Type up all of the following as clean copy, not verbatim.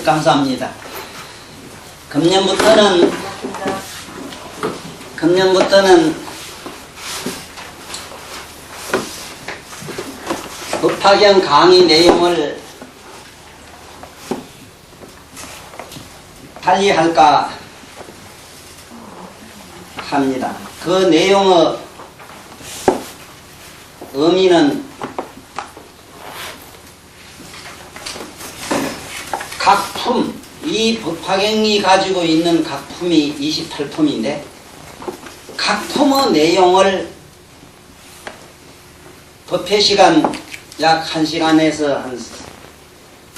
감사합니다. 금년부터는 법화경 강의 내용을 달리 할까 합니다. 그 내용의 의미는 각 품, 이 법화경이 가지고 있는 각 품이 28품인데 각 품의 내용을 법회 시간 약 1시간에서 한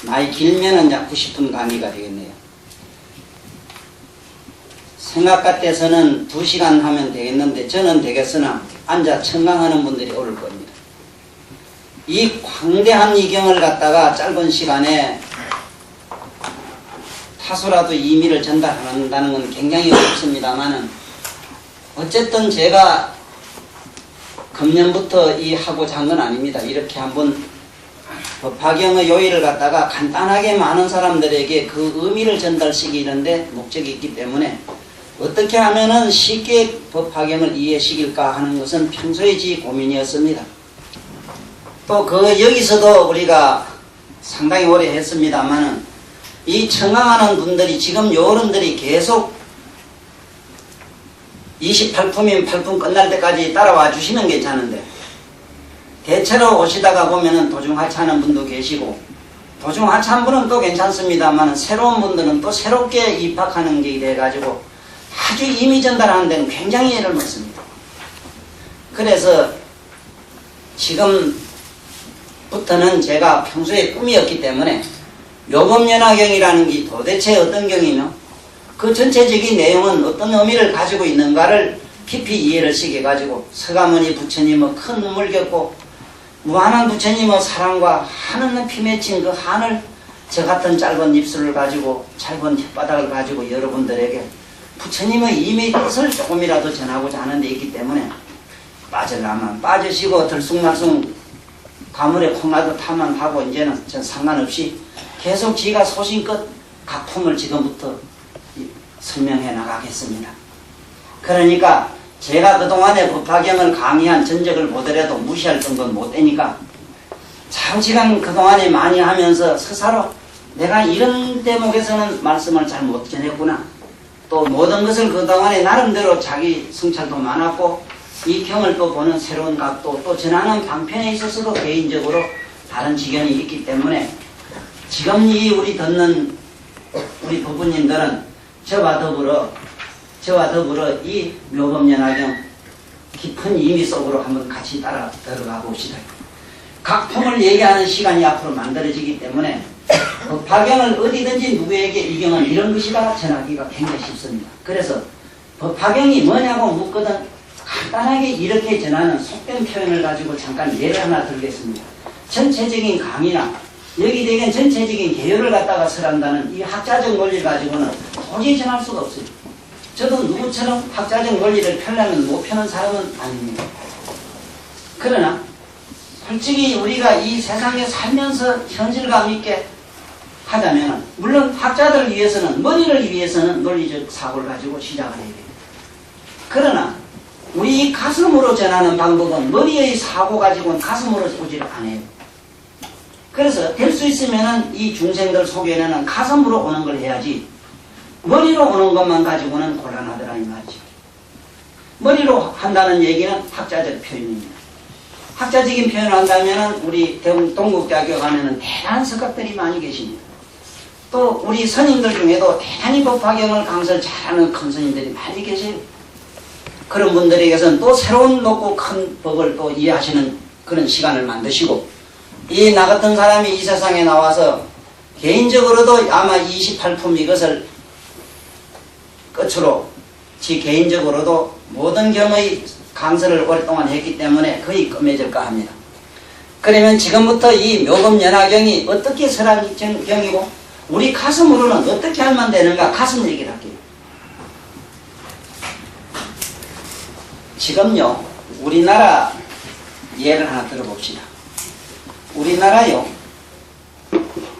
많이 길면은 약 90분 강의가 되겠네요. 생각 같아서는 2시간 하면 되겠는데 저는 되겠으나 앉아 청강하는 분들이 오를 겁니다. 이 광대한 이경을 갖다가 짧은 시간에 다소라도 의미를 전달한다는 건 굉장히 어렵습니다만은 어쨌든 제가 금년부터 이 하고자 한 건 아닙니다. 이렇게 한번 법화경의 요의를 갖다가 간단하게 많은 사람들에게 그 의미를 전달시키는데 목적이 있기 때문에 어떻게 하면은 쉽게 법화경을 이해시킬까 하는 것은 평소에 지 고민이었습니다. 또 여기서도 우리가 상당히 오래 했습니다만은 이 청강하는 분들이 지금 여러분들이 계속 28품이면 8품 끝날 때까지 따라와 주시면 괜찮은데 대체로 오시다가 보면은 도중하차하는 분도 계시고 도중하차한 분은 또 괜찮습니다만 새로운 분들은 또 새롭게 입학하는 게 돼가지고 아주 이미 전달하는 데는 굉장히 애를 먹습니다. 그래서 지금부터는 제가 평소에 꿈이었기 때문에 묘법연화경이라는 게 도대체 어떤 경이며 그 전체적인 내용은 어떤 의미를 가지고 있는가를 깊이 이해를 시켜가지고 서가모니 부처님의 큰 눈물 겪고 무한한 부처님의 사랑과 하늘 높이 맺힌 그 한을 저 같은 짧은 입술을 가지고 짧은 혓바닥을 가지고 여러분들에게 부처님의 임의 뜻을 조금이라도 전하고자 하는 데 있기 때문에 빠질라면 빠지시고 들쑥날쑥 가물에 콩나도 타만 하고 이제는 전 상관없이 계속 지가 소신껏 각 품을 지금부터 설명해 나가겠습니다. 그러니까 제가 그동안에 법화경을 강의한 전적을 보더라도 무시할 정도는 못 되니까 장시간 그동안에 많이 하면서 스스로 내가 이런 대목에서는 말씀을 잘 못 전했구나. 또 모든 것을 그동안에 나름대로 자기 성찰도 많았고 이 경을 또 보는 새로운 각도 또 전하는 방편에 있어서도 개인적으로 다른 지견이 있기 때문에 지금 우리 듣는 우리 부부님들은 저와 더불어 이 묘법연화경 깊은 의미 속으로 한번 같이 따라 들어가 봅시다. 각 품을 얘기하는 시간이 앞으로 만들어지기 때문에 법화경을 어디든지 누구에게 이 경은 이런 것이다 전하기가 굉장히 쉽습니다. 그래서 법화경이 뭐냐고 묻거든 간단하게 이렇게 전하는 속된 표현을 가지고 잠깐 예를 하나 들겠습니다. 전체적인 강의나 여기 대개는 전체적인 개요를 갖다가 설한다는 이 학자적 논리를 가지고는 도저히 전할 수가 없어요. 저도 누구처럼 학자적 논리를 펴려면 못 펴는 사람은 아닙니다. 그러나 솔직히 우리가 이 세상에 살면서 현실감 있게 하자면 물론 학자들을 위해서는 머리를 위해서는 논리적 사고를 가지고 시작을 해야 돼요. 그러나 우리 가슴으로 전하는 방법은 머리의 사고 가지고는 가슴으로 오지를 않아요. 그래서 될 수 있으면 이 중생들 속에는 가슴으로 오는 걸 해야지 머리로 오는 것만 가지고는 곤란하더라 이 말이죠. 머리로 한다는 얘기는 학자적 표현입니다. 학자적인 표현을 한다면 우리 동국대학교 가면은 대단한 석학들이 많이 계십니다. 또 우리 스님들 중에도 대단히 법화경을 강설 잘하는 큰 스님들이 많이 계세요. 그런 분들에게서는 또 새로운 높고 큰 법을 또 이해하시는 그런 시간을 만드시고, 이 나 같은 사람이 이 세상에 나와서 개인적으로도 아마 28품 이것을 끝으로 지 개인적으로도 모든 경의 강서를 오랫동안 했기 때문에 거의 끝맺을까 합니다. 그러면 지금부터 이 묘금연화경이 어떻게 설한 경이고 우리 가슴으로는 어떻게 하면 되는가, 가슴 얘기를 할게요. 지금요, 우리나라 예를 하나 들어봅시다.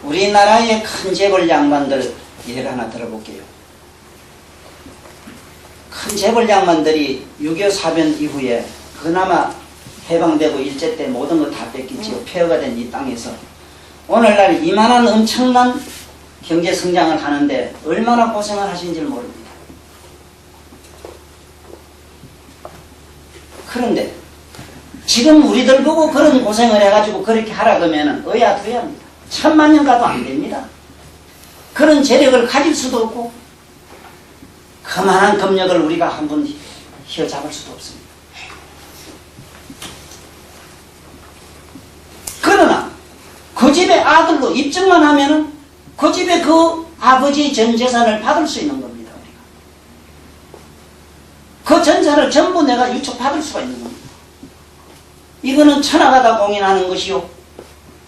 우리나라의 큰 재벌 양반들 예를 하나 들어볼게요. 큰 재벌 양반들이 6.25 사변 이후에 그나마 해방되고 일제 때 모든 거 다 뺏기지요. 폐허가 된 이 땅에서 오늘날 이만한 엄청난 경제 성장을 하는데 얼마나 고생을 하신지 모릅니다. 그런데 지금 우리들 보고 그런 고생을 해가지고 그렇게 하라 그러면은 의아투야합니다. 1000만 년 가도 안 됩니다. 그런 재력을 가질 수도 없고 그만한 금력을 우리가 한번 휘어잡을 수도 없습니다. 그러나 그 집의 아들로 입증만 하면은 그 집의 그 아버지의 전 재산을 받을 수 있는 겁니다. 우리가. 그 전산을 전부 내가 유축받을 수가 있는 겁니다. 이거는 천하가 공인하는 것이요,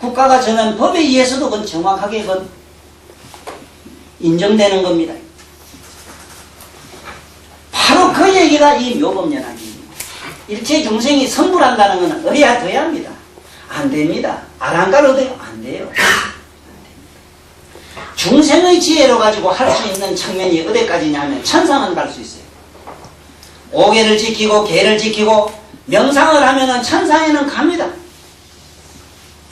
국가가 정한 법에 의해서도 그건 정확하게 그건 인정되는 겁니다. 바로 그 얘기가 이 묘금연화경입니다. 일체 중생이 성불한다는 것은 의아돼야 합니다. 안 됩니다. 아랑갈 얻어요? 안 돼요. 중생의 지혜로 가지고 할 수 있는 측면이 어디까지냐 하면 천상은 갈 수 있어요. 오계를 지키고 계를 지키고 명상을 하면은 천상에는 갑니다.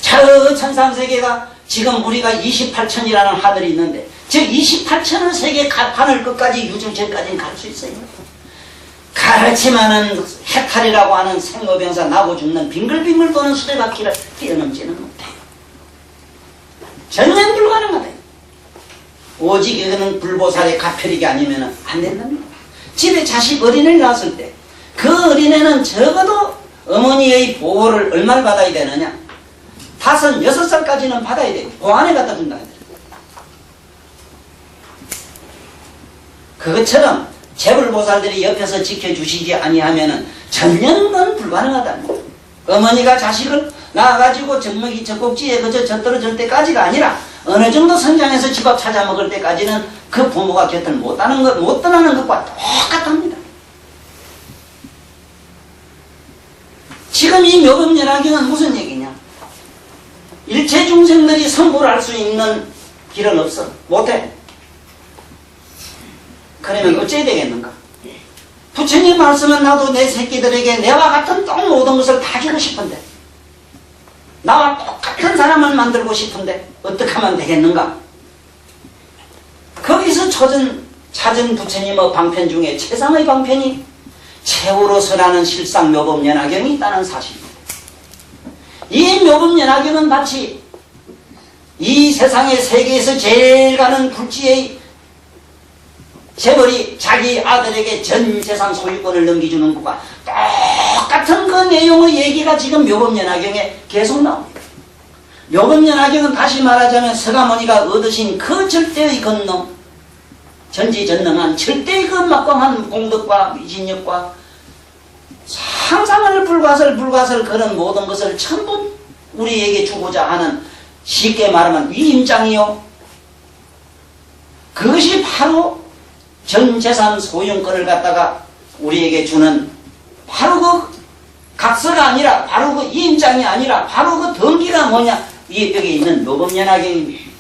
저 천상세계가 지금 우리가 28천이라는 하늘이 있는데 저 28천의 세계 하늘 끝까지 유중천까지는 갈 수 있어요. 그렇지만은 해탈이라고 하는 생로병사 나고 죽는 빙글빙글 도는 수레바퀴를 뛰어넘지는 못해요. 전혀 불가능하다. 오직 이거는 불보살의 가편이게 아니면 안 된답니다. 집에 자식 어린애를 낳았을 때 그 어린애는 적어도 어머니의 보호를 얼마를 받아야 되느냐, 5, 6살까지는 받아야 돼요. 보안에 갖다 준다. 그것처럼 재불보살들이 옆에서 지켜주시지 아니하면은 전년은 불가능하답니다. 어머니가 자식을 낳아가지고 젖먹이 젖꼭지에 그저 젖떨어질 때까지가 아니라 어느 정도 성장해서 집밥 찾아 먹을 때까지는 그 부모가 곁을 못 떠나는 것과 똑같답니다. 지금 이 묘금연화경은 무슨 얘기냐? 일체 중생들이 성불할 수 있는 길은 없어. 못해. 그러면 어찌해야 되겠는가? 부처님 말씀은 나도 내 새끼들에게 내와 같은 똑 모든 것을 다 주고 싶은데, 나와 똑같은 사람을 만들고 싶은데 어떻게 하면 되겠는가? 거기서 찾은 부처님의 방편 중에 최상의 방편이 최후로서라는 실상 묘금연화경이 있다는 사실입니다. 이 묘금연화경은 마치 이 세상의 세계에서 제일 가는 굴지의 재벌이 자기 아들에게 전 재산 소유권을 넘겨주는 것과 똑같은 그 내용의 얘기가 지금 묘금연화경에 계속 나옵니다. 묘금연화경은 다시 말하자면 서가모니가 얻으신 그 절대의 건능, 전지전능한 절대의 그 막강한 공덕과 위진력과 상상을 불가설 그런 모든 것을 전부 우리에게 주고자 하는, 쉽게 말하면 위임장이요, 그것이 바로 전 재산 소유권을 갖다가 우리에게 주는 바로 그 각서가 아니라, 바로 그 위임장이 아니라 바로 그 덩기가 뭐냐, 여기 있는 묘금연화경입니다.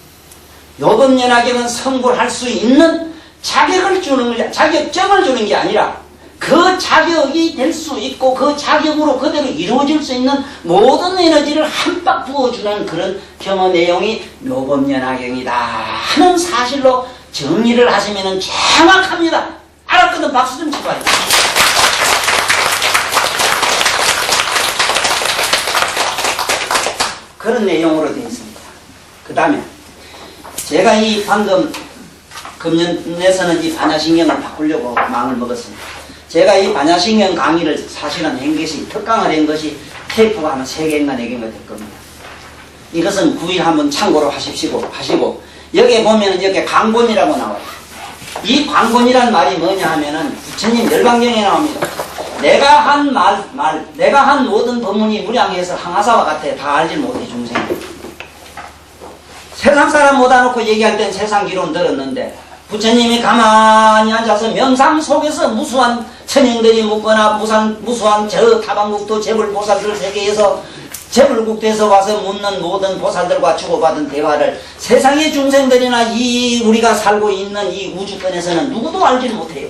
묘금연화경은 성불할 수 있는 자격을 주는 게, 자격증을 주는 게 아니라 그 자격이 될 수 있고 그 자격으로 그대로 이루어질 수 있는 모든 에너지를 한박 부어주는 그런 경어 내용이 묘금연화경이다 하는 사실로 정리를 하시면 정확합니다. 알았거든 박수 좀 쳐봐요. 그런 내용으로 되어 있습니다. 그 다음에 제가 이 방금 금년에서는 이 반야신경을 바꾸려고 마음을 먹었습니다. 제가 이 반야신경 강의를 사실은 한 것이, 특강을 한 것이 테이프가 한 3개인가 4개인가 될 겁니다. 이것은 9일 한번 참고로 하시고, 여기에 보면은 여기 강본이라고 나와요. 이 강본이란 말이 뭐냐 하면은 부처님 열반경에 나옵니다. 내가 한 모든 법문이 무량해서 항아사와 같아. 다 알지 못해, 중생이. 세상 사람 못 알아놓고 얘기할 땐 세상 기론 들었는데, 부처님이 가만히 앉아서 명상 속에서 무수한 천행들이 묻거나 무수한 저 타방국토 재불보살들 세계에서 재불국토에서 와서 묻는 모든 보살들과 주고받은 대화를 세상의 중생들이나 이 우리가 살고 있는 이 우주권에서는 누구도 알지 못해요.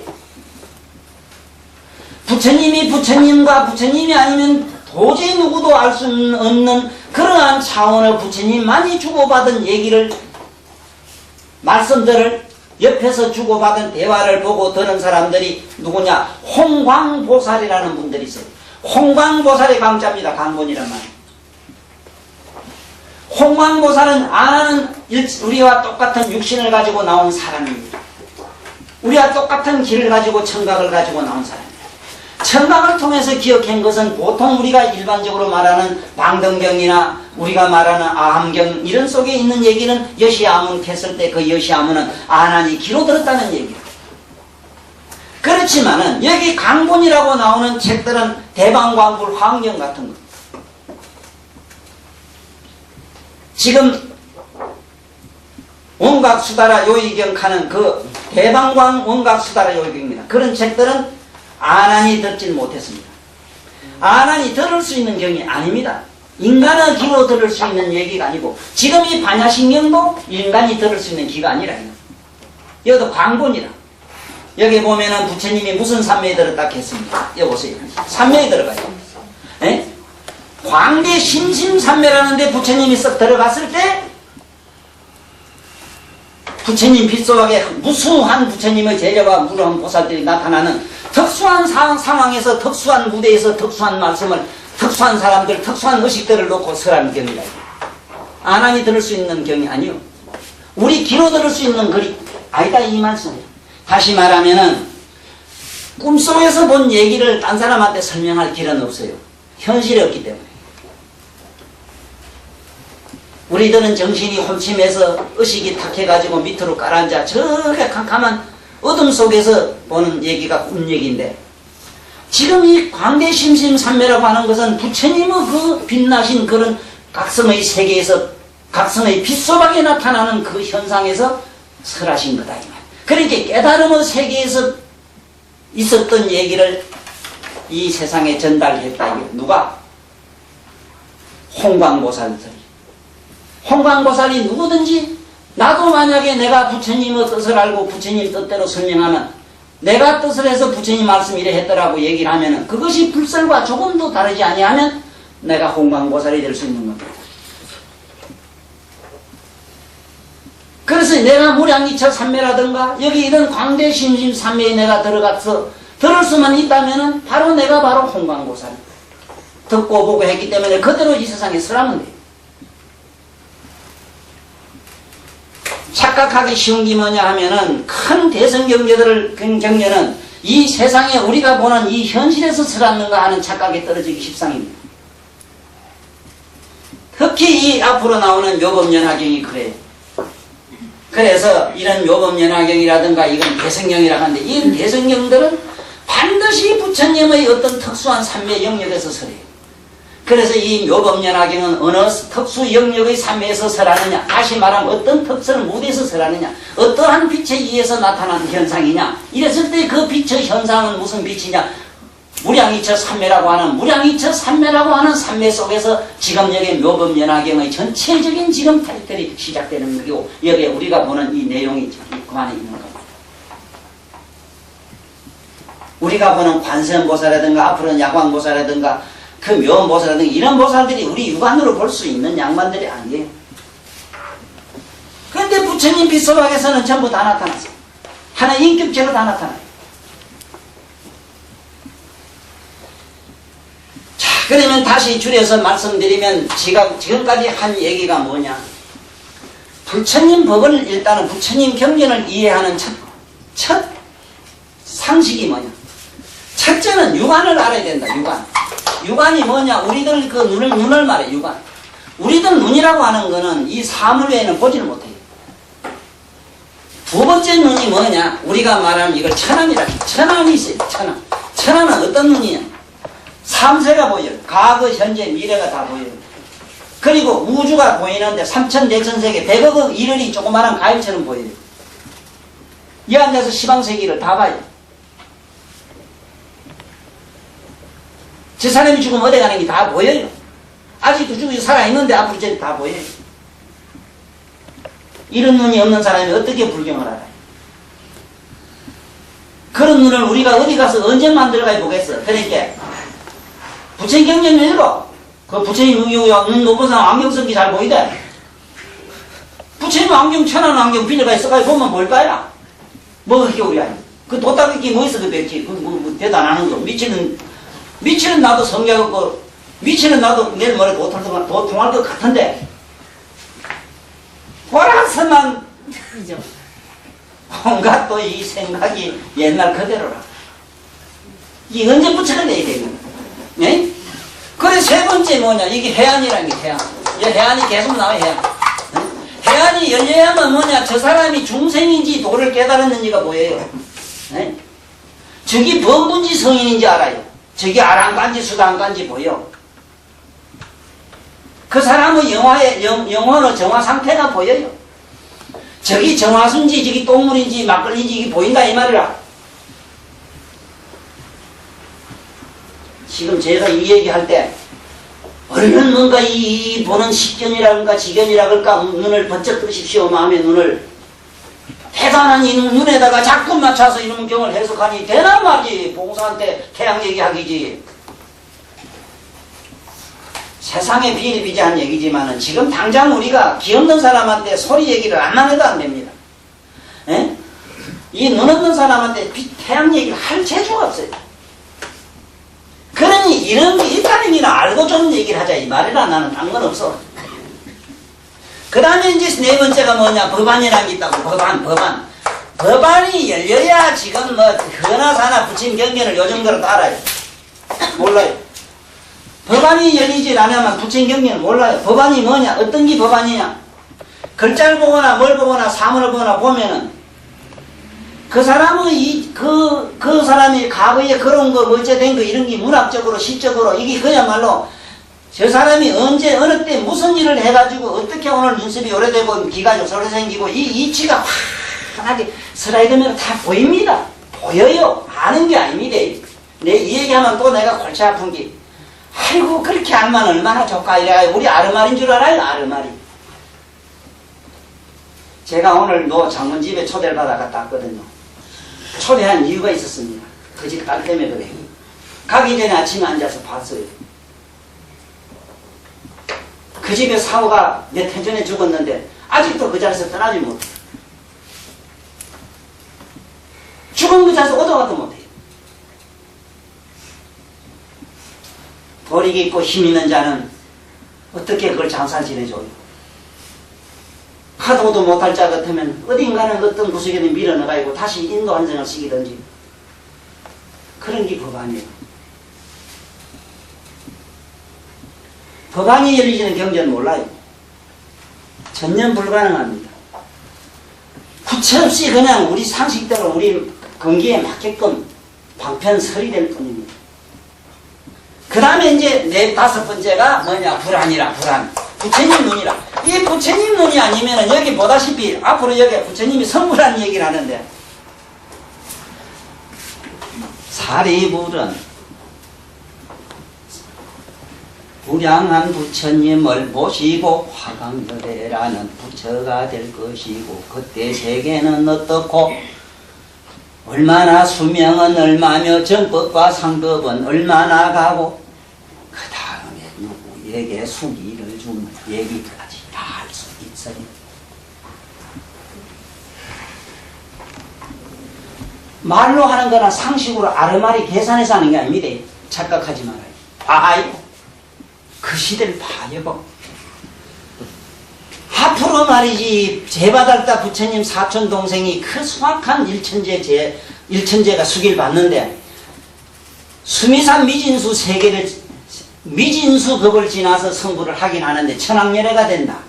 부처님이 부처님과 부처님이 아니면 도저히 누구도 알 수 없는 그러한 차원의 부처님만이 주고받은 얘기를, 말씀들을 옆에서 주고받은 대화를 보고 들은 사람들이 누구냐? 홍광보살이라는 분들이 있어요. 홍광보살의 강자입니다. 강본이란 말. 홍광보살은 아는 우리와 똑같은 육신을 가지고 나온 사람입니다. 우리와 똑같은 길을 가지고 청각을 가지고 나온 사람입니다. 청각을 통해서 기억한 것은 보통 우리가 일반적으로 말하는 방등경이나 우리가 말하는 아함경 이런 속에 있는 얘기는 여시아문 했을 때 그 여시아문은 아난이 귀로 들었다는 얘기예요. 그렇지만은 여기 강본이라고 나오는 책들은 대방광불 화엄경 같은 것. 지금 원각수다라 요의경 하는 그 대방광 원각수다라 요의경입니다. 그런 책들은 아난이 듣질 못했습니다. 아난이 들을 수 있는 경이 아닙니다. 인간의 귀로 들을 수 있는 얘기가 아니고, 지금 이 반야신경도 인간이 들을 수 있는 귀가 아니라요. 여기도 광본이라. 여기 보면은 부처님이 무슨 산매에 들었다 했습니다. 여기 보세요. 산매에 들어가요. 에? 광대 심심산매라는데 부처님이 썩 들어갔을 때 부처님 빗소박에 무수한 부처님의 제자와 무수한 보살들이 나타나는 특수한 상황에서 특수한 무대에서 특수한 말씀을 특수한 사람들 특수한 의식들을 놓고 설하는 경이다. 아난이 들을 수 있는 경이 아니요. 우리 귀로 들을 수 있는 글이 아니다 이 말씀이에요. 다시 말하면은 꿈속에서 본 얘기를 딴 사람한테 설명할 길은 없어요. 현실이 없기 때문에. 우리들은 정신이 혼침해서 의식이 탁해가지고 밑으로 깔아앉아 저렇게 캄캄한 어둠 속에서 보는 얘기가 꿈 얘기인데, 지금 이 광대심심산매라고 하는 것은 부처님의 그 빛나신 그런 각성의 세계에서 각성의 빛소박에 나타나는 그 현상에서 설하신 거다 이 말. 그러니까 깨달음의 세계에서 있었던 얘기를 이 세상에 전달했다. 누가? 홍광보살들이. 홍광보살이 누구든지, 나도 만약에 내가 부처님의 뜻을 알고 부처님 뜻대로 설명하면, 내가 뜻을 해서 부처님 말씀 이래 했더라고 얘기를 하면은 그것이 불설과 조금도 다르지 아니하면 내가 홍광보살이 될 수 있는 겁니다. 그래서 내가 무량이처 산매라든가 여기 이런 광대심심 산매에 내가 들어가서 들을 수만 있다면은 바로 내가 바로 홍광보살. 듣고 보고 했기 때문에 그대로 이 세상에 설하면 돼요. 착각하기 쉬운 게 뭐냐 하면은 큰 대성경제들을 경제는 이 세상에 우리가 보는 이 현실에서 설하는가 하는 착각에 떨어지기 십상입니다. 특히 이 앞으로 나오는 묘법연화경이 그래요. 그래서 이런 묘법연화경이라든가 이건 대성경이라고 하는데, 이 대성경들은 반드시 부처님의 어떤 특수한 삼매 영역에서 설해요. 그래서 이 묘법연화경은 어느 특수 영역의 삼매에서 설하느냐, 다시 말하면 어떤 특설 무대에서 설하느냐, 어떠한 빛에 의해서 나타나는 현상이냐, 이랬을 때 그 빛의 현상은 무슨 빛이냐, 무량이처 삼매라고 하는 삼매 속에서 지금 여기 묘법연화경의 전체적인 지금 타이틀이 시작되는 거고, 여기에 우리가 보는 이 내용이 그 안에 있는 겁니다. 우리가 보는 관세음보살이라든가 앞으로는 야광보살이라든가 그 묘음보살이라든가 이런 보살들이 우리 육안으로 볼 수 있는 양반들이 아니에요. 그런데 부처님 빗소박에서는 전부 다 나타났어요. 하나 인격체로 다 나타나요. 자, 그러면 다시 줄여서 말씀드리면 지금까지 한 얘기가 뭐냐, 부처님 법을 일단은 부처님 경전을 이해하는 첫 상식이 뭐냐, 첫째는 육안을 알아야 된다. 육안. 육안이 뭐냐? 우리들 그 눈을 말해. 육안. 우리들 눈이라고 하는 거는 이 사물 외에는 보지를 못해요. 두 번째 눈이 뭐냐? 우리가 말하는 이걸 천안이라. 천안이 있어요. 천안. 천안은 어떤 눈이냐? 삼세가 보여요. 과거, 현재, 미래가 다 보여요. 그리고 우주가 보이는데 3천대천세계 100억 일원이 조그마한 가일처럼 보여요. 이 앉아서 시방세계를 다 봐요. 저 사람이 죽으면 어디 가는 게 다 보여요. 아직도 죽이 살아있는데 앞으로 저리 다 보여요. 이런 눈이 없는 사람이 어떻게 불경을 알아요? 그런 눈을 우리가 어디 가서 언제 만들어가 보겠어. 그러니까 부처님 경전 읽어. 그 부처님 눈 높은 사람 안경 쓴 게 잘 보이대. 부처님 안경 천안 안경 빌려가 있어가지고 보면 뭘까요? 뭐 그게 우리 아니. 그 도닦기 뭐 있어 그 백지. 뭐 대단한 거. 미치는 나도 성격 없고 미치는 나도 내일 모레 도통할 것 같은데 보라서만 온갖 또 이 생각이 옛날 그대로라. 이게 언제 부처가 돼야 되는 거야? 네? 그래 세 번째 뭐냐? 이게 해안이라는 게 해안. 이 해안이 계속 나와요. 해안. 네? 해안이 열려야만 뭐냐? 저 사람이 중생인지 도를 깨달았는지가 보여요. 네? 저기 범분지 성인인지 알아요. 저기 알 안 간지 수도 안 간지 보여. 그 사람의 영혼의 정화 상태가 보여요. 저기 정화순지 저기 똥물인지 막걸리인지 이게 보인다 이 말이라. 지금 제가 이 얘기할 때 얼른 뭔가 이 보는 식견이라든가 지견이라 그럴까 눈을 번쩍 뜨십시오. 마음의 눈을 대단한 이 눈에다가 자꾸 맞춰서 이놈 경을 해석하니 되나 말지. 봉사한테 태양 얘기하기지. 세상에 비일비재한 얘기지만은 지금 당장 우리가 기 없는 사람한테 소리 얘기를 안만 해도 안 됩니다. 에? 이 눈 없는 사람한테 태양 얘기를 할 재주가 없어요. 그러니 이런 게 있다는 게나 알고 좀 얘기를 하자 이 말이라. 나는 딴 건 없어. 그 다음에 이제 네 번째가 뭐냐? 법안이라는 게 있다고. 법안. 법안이 열려야 지금 뭐 허나사나 부친 경계를 요즘 거로 알아요. 몰라요. 법안이 열리지 않으면 부친 경계는 몰라요. 법안이 뭐냐? 어떤 게 법안이냐? 글자를 보거나 뭘 보거나 사물을 보거나 보면은 그 사람의 그 사람이 과거에 그런 거 어째 된 거 이런 게 문학적으로 시적으로 이게 그야말로 저 사람이 언제 어느 때 무슨 일을 해가지고 어떻게 오늘 눈썹이 오래되고 기가 요소리 생기고 이 이치가 환하게 슬라이드면 다 보입니다. 보여요. 아는 게 아닙니다. 내 이 얘기하면 또 내가 골치 아픈 게 아이고 그렇게 알면 얼마나 좋까 이래. 우리 아르마리인 줄 알아요. 아르마리. 제가 오늘 노 장모집에 초대를 받아 갔다 왔거든요. 초대한 이유가 있었습니다. 그 집 딸 때문에 그래. 가기 전에 아침에 앉아서 봤어요. 그 집에 사후가 몇 해 전에 죽었는데 아직도 그 자리에서 떠나지 못해. 죽은 그 자리에서 얻어가도 못해. 도리 깊고 힘 있는 자는 어떻게 그걸 장사 지내줘요? 하도도 못할 자 같으면 어딘가는 어떤 구석에는 밀어넣어가지고 다시 인도 한생을 시키든지 그런 게 법안이에요. 법안이 열리지는 경전은 몰라요. 전혀 불가능합니다. 구체 없이 그냥 우리 상식대로 우리 건기에 맞게끔 방편설이 될 뿐입니다. 그 다음에 이제 네 다섯 번째가 뭐냐? 불안이라. 불안. 부처님 눈이라. 이 부처님 눈이 아니면은 여기 보다시피 앞으로 여기 부처님이 선물하는 얘기를 하는데 사리불은 불량한 부처님을 모시고 화강열애라는 부처가 될 것이고 그때 세계는 어떻고 얼마나 수명은 얼마며 정법과 상법은 얼마나 가고 그 다음에 누구에게 수기를 준 얘기까지 다 할 수 있어요. 말로 하는 거나 상식으로 아르마리 계산해서 하는 게 아닙니다. 착각하지 말아요. 봐요. 그 시대를 봐요. 앞으로 말이지 제바달다 부처님 사촌 동생이 그 수확한 일천제가 수기를 받는데 수미산 미진수 세계를 미진수법을 지나서 성불을 하긴 하는데 천황열애가 된다.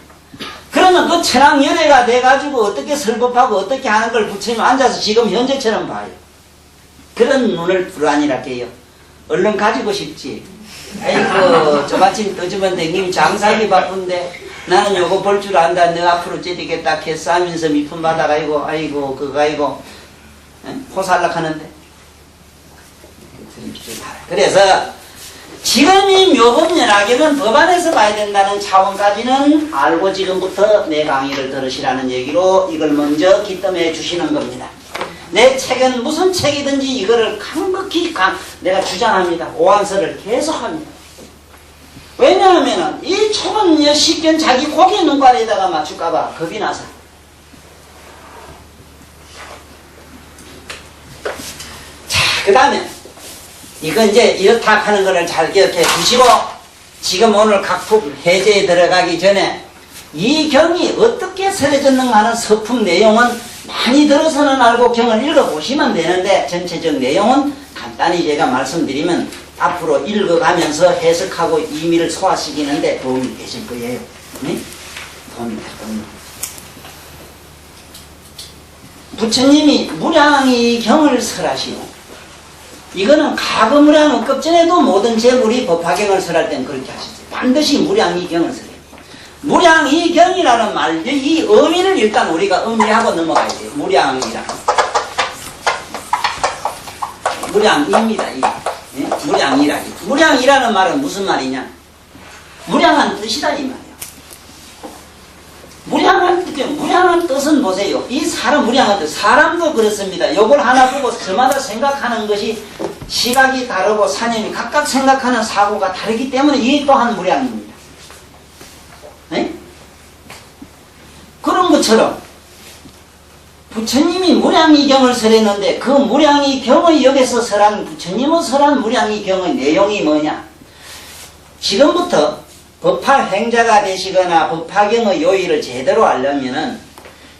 그러면 그 천황열애가 돼가지고 어떻게 설법하고 어떻게 하는 걸 부처님 앉아서 지금 현재처럼 봐요. 그런 눈을 불안이라 해요. 얼른 가지고 싶지. 아이고 저마침 떠주면 댕김 장사하기 바쁜데 나는 요거 볼 줄 안다. 너 앞으로 째리겠다 캐서 하면서 미품 받아가지고 아이고 그거 아이고 호살락하는데. 그래서 지금 이 묘법연화경은 법안에서 봐야 된다는 차원까지는 알고 지금부터 내 강의를 들으시라는 얘기로 이걸 먼저 기점해 주시는 겁니다. 내 책은 무슨 책이든지 이거를 강력히 내가 주장합니다. 오한서를 계속합니다. 왜냐하면 이 좁은 식견 자기 고개 눈깔에다가 맞출까봐 겁이 나서. 자, 그 다음에 이거 이제 이렇다 하는 거를 잘 기억해 두시고 지금 오늘 각품 해제에 들어가기 전에 이 경이 어떻게 설해졌는가 하는 서품 내용은 많이 들어서는 알고 경을 읽어보시면 되는데 전체적 내용은 간단히 제가 말씀드리면 앞으로 읽어가면서 해석하고 의미를 소화시키는데 도움이 되실 거예요. 네? 도움이 될 겁니다. 부처님이 무량이 경을 설하시고 이거는 가금무량은 급전에도 모든 제물이 법화경을 설할 땐 그렇게 하시죠. 반드시 무량이경을 설해요. 무량이경이라는 말, 이 의미를 일단 우리가 의미하고 넘어가야 돼요. 무량이라. 무량입니다. 예? 무량이라. 무량이라는 말은 무슨 말이냐? 무량한 뜻이다 이 말이에요. 무량한 뜻은 보세요. 이 사람 무량한 뜻, 사람도 그렇습니다. 요걸 하나 보고 저마다 생각하는 것이 시각이 다르고 사념이 각각 생각하는 사고가 다르기 때문에 이 또한 무량입니다. 네? 그런 것처럼 부처님이 무량이경을 설했는데 그 무량이경의 역에서 설한 부처님은 설한 무량이경의 내용이 뭐냐? 지금부터 법화 행자가 되시거나 법화경의 요의를 제대로 알려면은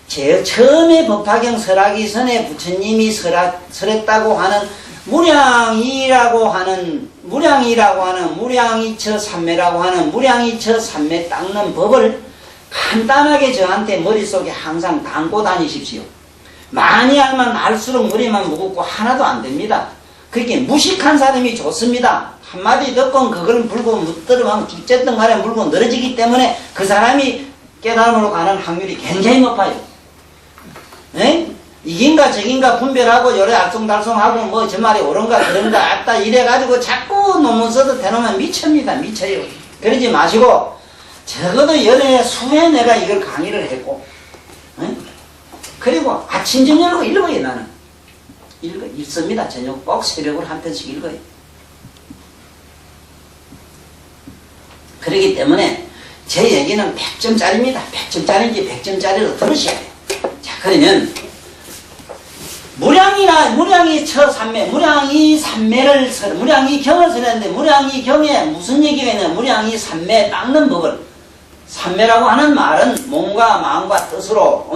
처음에 법화경 설하기 전에 부처님이 설했다고 하는 무량이라고 하는 무량이처 삼매라고 하는 무량이처 삼매 닦는 법을 간단하게 저한테 머릿속에 항상 담고 다니십시오. 많이 알면 알수록 머리만 무겁고 하나도 안 됩니다. 그렇게 무식한 사람이 좋습니다. 한마디 듣고 그걸 물고 묻들어가면 둘째든 간에 물고 늘어지기 때문에 그 사람이 깨달음으로 가는 확률이 굉장히 높아요. 에? 이긴가 저긴가 분별하고 요래 알쏭달쏭하고 뭐 저 말이 옳은가 그런가 아따 이래가지고 자꾸 논문 써도 대놓으면 미칩니다. 미쳐요. 그러지 마시고 적어도 연애 수회 내가 이걸 강의를 했고 에? 그리고 아침 저녁으로 읽어요. 나는 읽습니다. 저녁 꼭 새벽으로 한 편씩 읽어요. 그렇기 때문에 제 얘기는 100점짜리입니다. 100점짜리인지 100점짜리로 들으셔야 돼요. 자, 그러면 무량이 처삼매, 무량이 경을 설했는데 무량이 경에 무슨 얘기가 있냐? 무량이 삼매 닦는 법을 삼매라고 하는 말은 몸과 마음과 뜻으로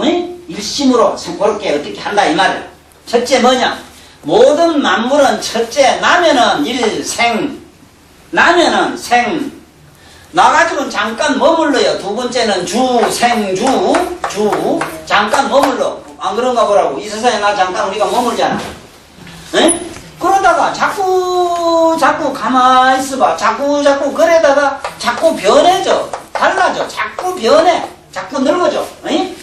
일심으로 그렇게 어떻게 한다 이 말이에요. 첫째 뭐냐? 모든 만물은 첫째 나면은 일생, 나면은 생, 나가지고는 잠깐 머물러요. 두 번째는 주 잠깐 머물러. 안 그런가 보라고. 이 세상에 나 잠깐 우리가 머물잖아. 에? 그러다가 자꾸 가만히 있어봐. 자꾸 그러다가 자꾸 변해져. 달라져. 자꾸 변해. 자꾸 늙어져. 에?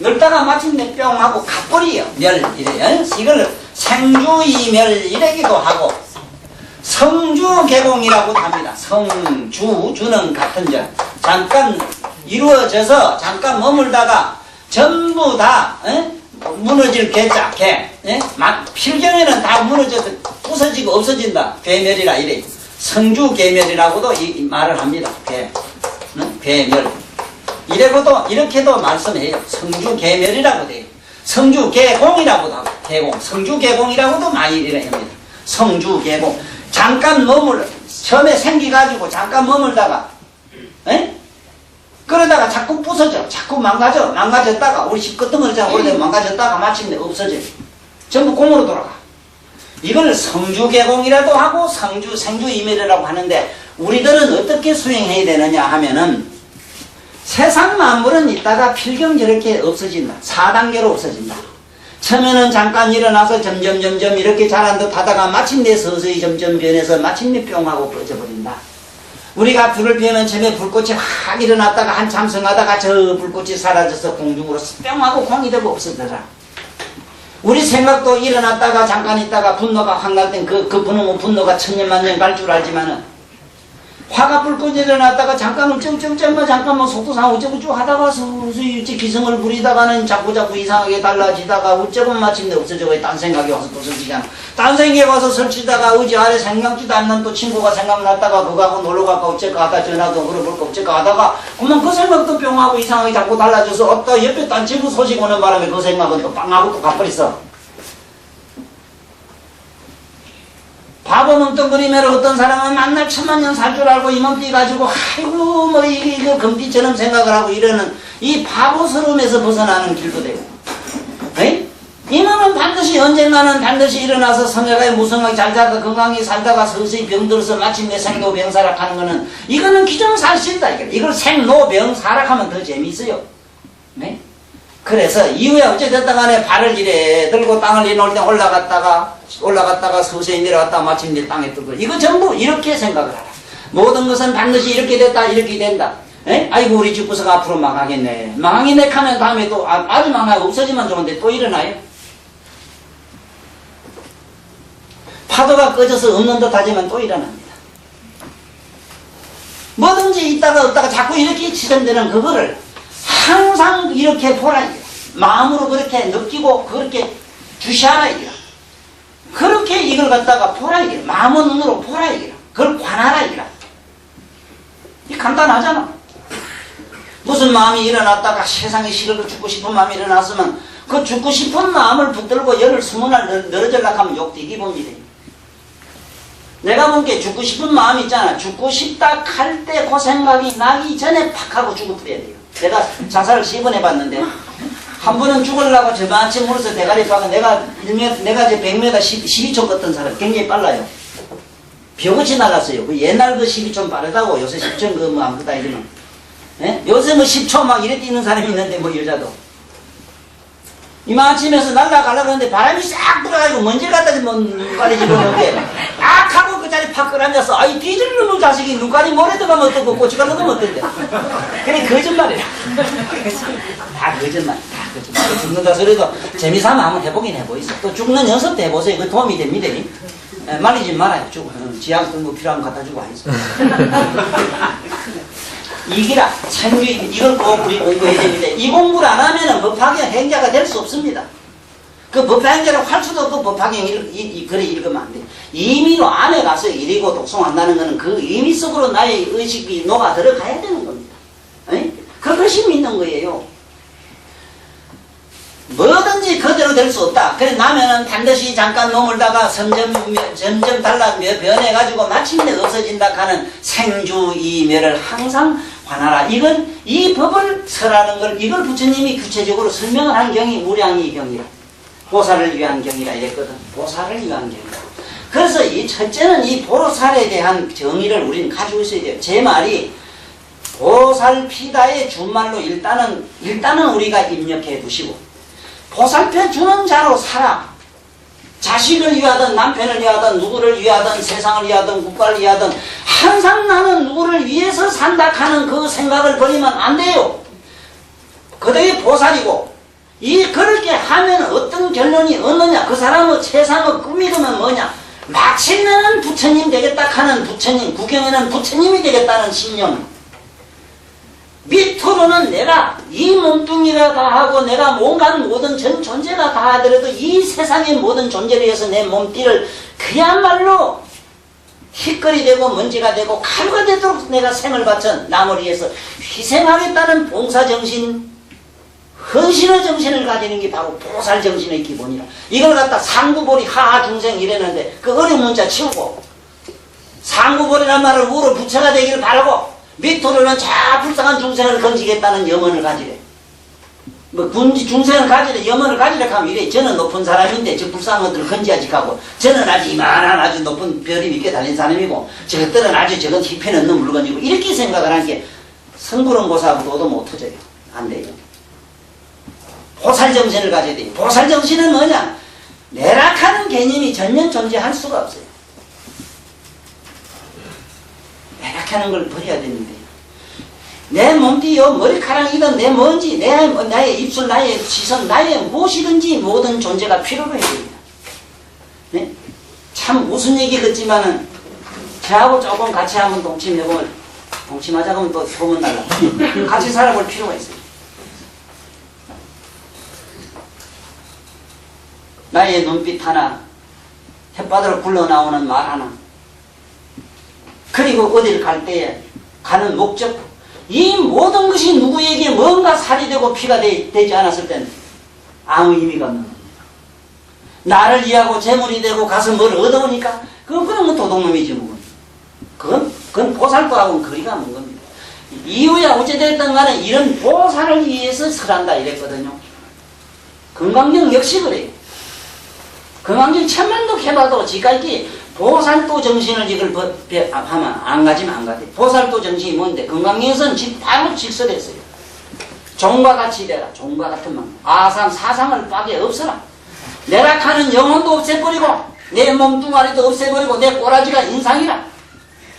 늙다가 마침내 뿅 하고 가버리요. 멸 이래요. 이걸 생주이멸 이래기도 하고 성주개공이라고도 합니다. 주는 같은 절. 잠깐 이루어져서 잠깐 머물다가 전부 다 무너질 개자, 개. 필경에는 다 무너져서 부서지고 없어진다. 괴멸이라 이래. 성주괴멸이라고도 이 말을 합니다. 괴멸. 이렇게도 말씀해요. 성주괴멸이라고 돼요. 성주개공이라고도 하고, 개공. 성주개공이라고도 많이 이래 합니다. 성주개공. 잠깐 처음에 생기가지고 잠깐 머물다가, 그러다가 자꾸 부서져. 자꾸 망가졌다가, 우리 집 끝덩어리잖아. 오래되면 망가졌다가 마침내 없어져. 전부 공으로 돌아가. 이걸 성주개공이라도 하고 생주이멸이라고 하는데 우리들은 어떻게 수행해야 되느냐 하면은 세상 만물은 있다가 필경 저렇게 없어진다. 4단계로 없어진다. 처음에는 잠깐 일어나서 점점 이렇게 자란 듯 하다가 마침내 서서히 점점 변해서 마침내 뿅 하고 꺼져버린다. 우리가 불을 피우면 처음에 불꽃이 확 일어났다가 한참 성하다가 저 불꽃이 사라져서 공중으로 뿅 하고 공이 되고 없어져라. 우리 생각도 일어났다가 잠깐 있다가 분노가 확 날 땐 그 분노가 천년만년 갈 줄 알지만은 화가 불꽃이 일어났다가 잠깐 잠깐만 속도상 어쩌고저쩌고 하다가 서서히 기승을 부리다가는 자꾸 이상하게 달라지다가 어쩌고 마침내 없어져가 딴 생각이 와서 또 설치잖아. 딴 생각이 와서 설치다가 의지 아래 생각지도 않는 또 친구가 생각났다가 그거하고 놀러갈까 어쩌고 하다 전화도 걸어볼까 어쩌고 하다가 그만 그 생각도 뿅 하고 이상하게 자꾸 달라져서 어따 옆에 딴 친구 소식 오는 바람에 그 생각은 또 빵 하고 또 가버렸어. 바보 멍텅거리면 어떤 사람은 만날 천만년 살 줄 알고 이 몸띠 가지고 아이고 뭐 이게 금띠처럼 생각을 하고 이러는 이 바보스러움에서 벗어나는 길도 되고 에이? 이 몸은 반드시 언젠가는 반드시 일어나서 성회가 무성하게 잘 자다 건강히 살다가 서서히 병들어서 마침내 생로병사락하는 거는 이거는 기정사실이다. 이걸 생로병사락하면 더 재미있어요. 네? 그래서 이후에 어찌됐든 간에 발을 이래 들고 땅을 이래 때 올라갔다가 서서히 내려왔다 마침내 땅에 뜨고 이거 전부 이렇게 생각을 하라. 모든 것은 반드시 이렇게 됐다 이렇게 된다. 에? 아이고 우리 집구석 앞으로 망하겠네. 망하겠네 하면 다음에 또 아주 망하고 없어지면 좋은데 또 일어나요. 파도가 꺼져서 없는 듯 하지만 또 일어납니다. 뭐든지 있다가 없다가 자꾸 이렇게 지정되는 그거를 항상 이렇게 보라 이거야. 마음으로 그렇게 느끼고 그렇게 주시하라 이거야. 그렇게 이걸 갖다가 보라 이거야. 마음의 눈으로 보라 이거야. 그걸 관하라 이거야. 이 간단하잖아. 무슨 마음이 일어났다가 세상에 싫어도 죽고 싶은 마음이 일어났으면 그 죽고 싶은 마음을 붙들고 열을 20날 늘어질라 하면 욕되기 봅니다. 내가 보기에 죽고 싶은 마음이 있잖아. 죽고 싶다 할 때 그 생각이 나기 전에 팍 하고 죽어버려야 돼요. 내가 자살을 10번 해봤는데 한 번은 죽으려고 저같이 물어서 대가리 박은 내가 이제 100m 12초 걷던 사람 굉장히 빨라요. 벽같이 날랐어요. 그 옛날 그 12초 빠르다고 요새 10초 그 뭐 아무것도 아니지만 요새 뭐 10초 막 이래 뛰는 사람이 있는데 뭐 여자도 이마침에서 날아가려고 하는데 바람이 싹 불어가지고 먼지 갖다 눈깔이 집어넣는데 악 하고 그 자리 팍 끌어앉아서 아이 뒤질 놈의 자식이 눈깔이 모래 들어가면 어떻고 고춧가루 넣으면 어떤데. 그래 거짓말이야. 다 거짓말. 죽는다 소리도 재미삼아 한번 해보긴 해보이소. 또 죽는 연습도 해보세요. 그 도움이 됩니다. 말리지 말아요. 지향 공부 필요하면 갖다 주고 하이소. 이기라 생주 이걸 꼭 우리 공부해야 됩니다. 이 공부를 안 하면은 법화경 행자가 될 수 없습니다. 그 법화경자를 할 수도 없고 법화경 그래 읽으면 안 돼. 임의로 안에 가서 읽고 독송한다는 것은 그 의미 속으로 나의 의식이 녹아 들어가야 되는 겁니다. 에? 그것이 믿는 거예요. 뭐든지 그대로 될 수 없다. 그래 나면은 반드시 잠깐 머물다가 점점 달라 변해가지고 마침내 없어진다 하는 생주이멸을 항상 관하라. 이건 이 법을 설하는 걸 이걸 부처님이 구체적으로 설명을 한 경이 무량이 경이라. 보살을 위한 경이라 이랬거든. 보살을 위한 경이라. 그래서 이 첫째는 이 보살에 대한 정의를 우리는 가지고 있어야 돼요. 제 말이 보살피다의 준말로 일단은 우리가 입력해 두시고 보살펴 주는 자로 살아. 자식을 위하든 남편을 위하든 누구를 위하든 세상을 위하든 국가를 위하든 항상 나는 누구를 위해서 산다 하는 그 생각을 버리면 안 돼요. 그들이 보살이고 그렇게 하면 어떤 결론이 얻느냐. 그 사람의 세상의 꿈이 그러면 뭐냐. 마침내는 부처님 되겠다 하는 부처님, 구경에는 부처님이 되겠다는 신념. 밑으로는 내가 이 몸뚱이가 다 하고 내가 뭔가 모든 전 존재가 다 하더라도 이 세상의 모든 존재를 위해서 내 몸띠를 그야말로 희끌이 되고 먼지가 되고 가루가 되도록 내가 생을 바쳐 남을 위해서 희생하겠다는 봉사정신, 헌신의 정신을 가지는 게 바로 보살정신의 기본이라. 이걸 갖다 상구보리 하하중생 이랬는데 그 어려운 문자 치우고 상구보리란 말을 우로 부처가 되기를 바라고 밑으로는 자 불쌍한 중생을 건지겠다는 염원을 가지래. 뭐 군지 중생을 가지래 염원을 가지래 하면 이래 저는 높은 사람인데 저 불쌍한 것들을 건지하직하고 저는 아주 이만한 아주 높은 별이 밑에 달린 사람이고 저것들은 아주 저건 희편없는 물건이고 이렇게 생각을 하는 게 성불원고사하고 도도 못 터져요. 안 돼요. 보살정신을 가져야 돼요. 보살정신은 뭐냐? 내락하는 개념이 전혀 존재할 수가 없어요. 내락하는 걸 버려야 되는데 내 몸띠요 머리카락이든 내 먼지 나의 입술 나의 시선 나의 무엇이든지 모든 존재가 필요로 해야 됩니다. 네? 참 무슨 얘기 같지만은 저하고 조금 같이 한번 동침해보면 동침하자 그러면 또 소문날라. 같이 살아볼 필요가 있어요. 나의 눈빛 하나 햇바닥으로 굴러나오는 말 하나 그리고 어딜 갈 때에 가는 목적 이 모든 것이 누구에게 뭔가 살이 되고 피가 되지 않았을 때는 아무 의미가 없는 겁니다. 나를 이해하고 재물이 되고 가서 뭘 얻어오니까 그건 뭐 도둑놈이지 뭐. 그건 보살도하고는 거리가 먼 겁니다. 이유야 어찌됐든 간에 이런 보살을 위해서 설한다 이랬거든요. 건강경 역시 그래요. 건강경 천만도 해봐도 지금까지 보살도 정신을 이걸 하면 안 가지면 안 가대. 보살도 정신이 뭔데? 건강경에서는 바로 직설했어요. 종과 같이 되라. 종과 같은 맘. 아상, 사상을 빠게 없어라. 내락하는 영혼도 없애버리고 내 몸뚱아리도 없애버리고 내 꼬라지가 인상이라.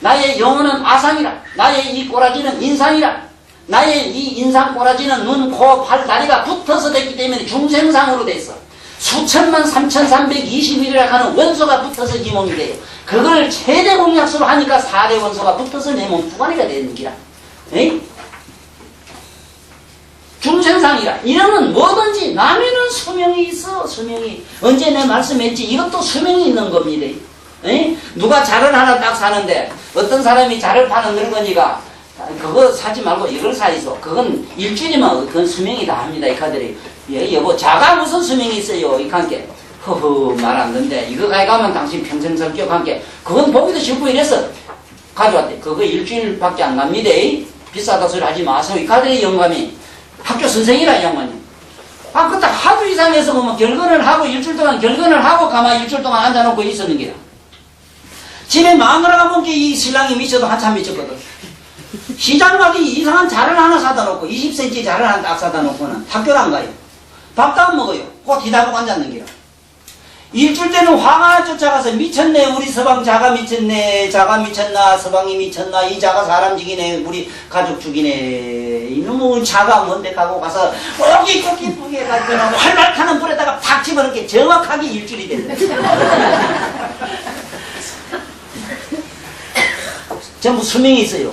나의 영혼은 아상이라. 나의 이 꼬라지는 인상이라. 나의 이 인상 꼬라지는 눈, 코, 팔, 다리가 붙어서 됐기 때문에 중생상으로 됐어. 수천만 3,321이라 하는 원소가 붙어서 이 몸이 돼요. 그걸 최대 공약수로 하니까 4대 원소가 붙어서 내 몸 두가니가 되는 기라. 에이? 중생상이라. 이러면 뭐든지 남에는 수명이 있어. 수명이. 언제 내 말씀했지? 이것도 수명이 있는 겁니다. 에이? 누가 자를 하나 딱 사는데 어떤 사람이 자를 파는 늙은이가 그거 사지 말고 이걸 사이소. 그건 일주일이면 그건 수명이 다 합니다. 이 카드리. 예, 여보, 자가 무슨 수명이 있어요? 이 관계. 허허, 말 안 듣는데, 이거 가져가면 당신 평생 성격 관계. 그건 보기도 싫고 이래서 가져왔대. 그거 일주일밖에 안 갑니다. 비싸다 소리 하지 마세요. 이 카드리 영감이 학교 선생이라, 이 양반이. 아, 그때 하도 이상해서 보면 결근을 하고 일주일 동안 결근을 하고 가만히 일주일 동안 앉아놓고 있었는 게야. 집에 마누라가 본 게 이 신랑이 미쳐도 한참 미쳤거든. 시장 가기 이상한 자를 하나 사다 놓고 20cm 자를 하나 딱 사다 놓고는 학교를 안 가요. 밥도 안 먹어요. 꼭 뒤다보고 앉았는 기라. 일주일 때는 화가 쫓아가서 미쳤네. 우리 서방 자가 미쳤네. 자가 미쳤나. 서방이 미쳤나. 이 자가 사람 죽이네. 우리 가족 죽이네. 이놈의 자가 뭔데 가고 가서 꼭 이쁘게 해가지고 활발 타는 불에다가 팍 집어넣게 정확하게 일주일이 됐네. 전부 수명이 있어요.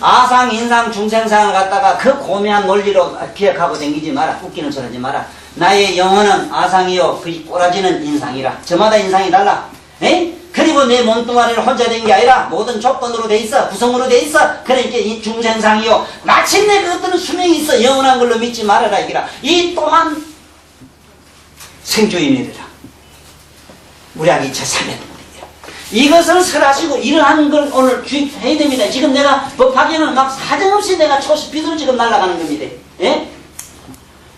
아상, 인상, 중생상을 갖다가 그 고매한 논리로 기억하고 다니지 마라. 웃기는 소리 하지 마라. 나의 영혼은 아상이요. 그 꼬라지는 인상이라. 저마다 인상이 달라. 에? 그리고 내 몸뚱아리를 혼자 된 게 아니라 모든 조건으로 돼 있어. 구성으로 돼 있어. 그러니까 이 중생상이요. 마침내 그것들은 수명이 있어. 영원한 걸로 믿지 말아라. 이기라. 이 또한 생조임이라. 무량 2차 3회. 이것을 설하시고 이러한 걸 오늘 주입해야 됩니다. 지금 내가 법하기는 막 사정없이 내가 초스피드로 지금 날아가는 겁니다. 예?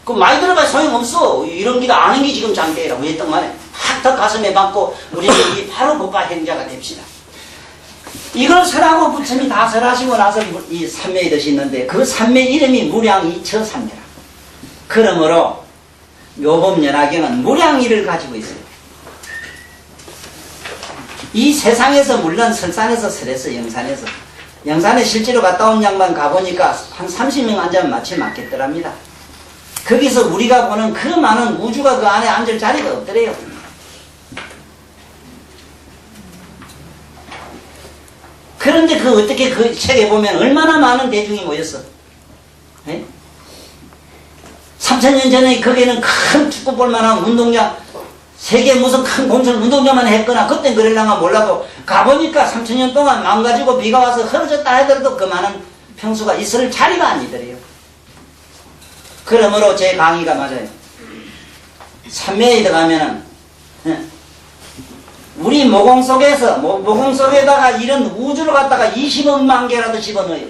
그 많이 들어봐야 소용없어. 이런 기가 아는 게 지금 장대라고 했던 말에 확 가슴에 받고 우리는 이 바로 법화 행자가 됩시다. 이걸 설하고 부처님이 다 설하시고 나서 이 삼매의 뜻이 있는데 그 삼매 이름이 무량이처 삼매라. 그러므로 묘법연화경은 무량이를 가지고 있어요. 이 세상에서 물론 설산에서 설했어. 영산에서. 영산에 실제로 갔다 온 양반 가보니까 한 30명 앉으면 마치 맞겠더랍니다. 거기서 우리가 보는 그 많은 우주가 그 안에 앉을 자리가 없더래요. 그런데 그 어떻게 그 책에 보면 얼마나 많은 대중이 모였어. 네? 3000년 전에 거기는 큰 축구 볼만한 운동장 세계 무슨 큰 공천 운동장만 했거나 그땐 그럴랑가 몰라도 가보니까 3000년 동안 망가지고 비가 와서 흐려졌다 하더라도 그 많은 평수가 있을 자리가 아니더래요. 그러므로 제 강의가 맞아요. 삼매에 들어가면은 우리 모공 속에서 모공 속에다가 이런 우주를 갖다가 20억만 개라도 집어넣어요.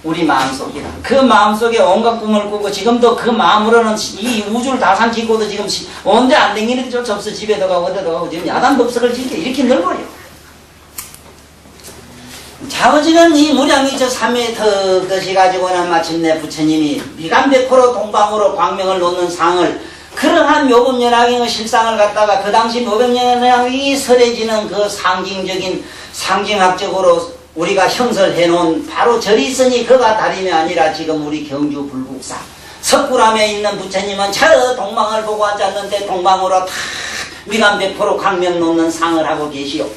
우리 마음속이다. 그 마음속에 온갖 꿈을 꾸고 지금도 그 마음으로는 이 우주를 다 삼키고도 지금 언제 안 댕기는 데조차 없어. 집에도 가고 어디도 가고 지금 야단법석을 짓게 이렇게 넓어요. 자어지는 이 무량이 저 3m 것이 가지고는 마침내 부처님이 미간백호로 동방으로 광명을 놓는 상을 그러한 묘법연화경의 실상을 갖다가 그 당시 묘법연화경이 설해지는 그 상징학적으로 우리가 형설해 놓은 바로 절이 있으니 그가 다름이 아니라 지금 우리 경주 불국사 석굴암에 있는 부처님은 저 동방을 보고 앉았는데 동방으로 다 미간백호로 광명 놓는 상을 하고 계시오.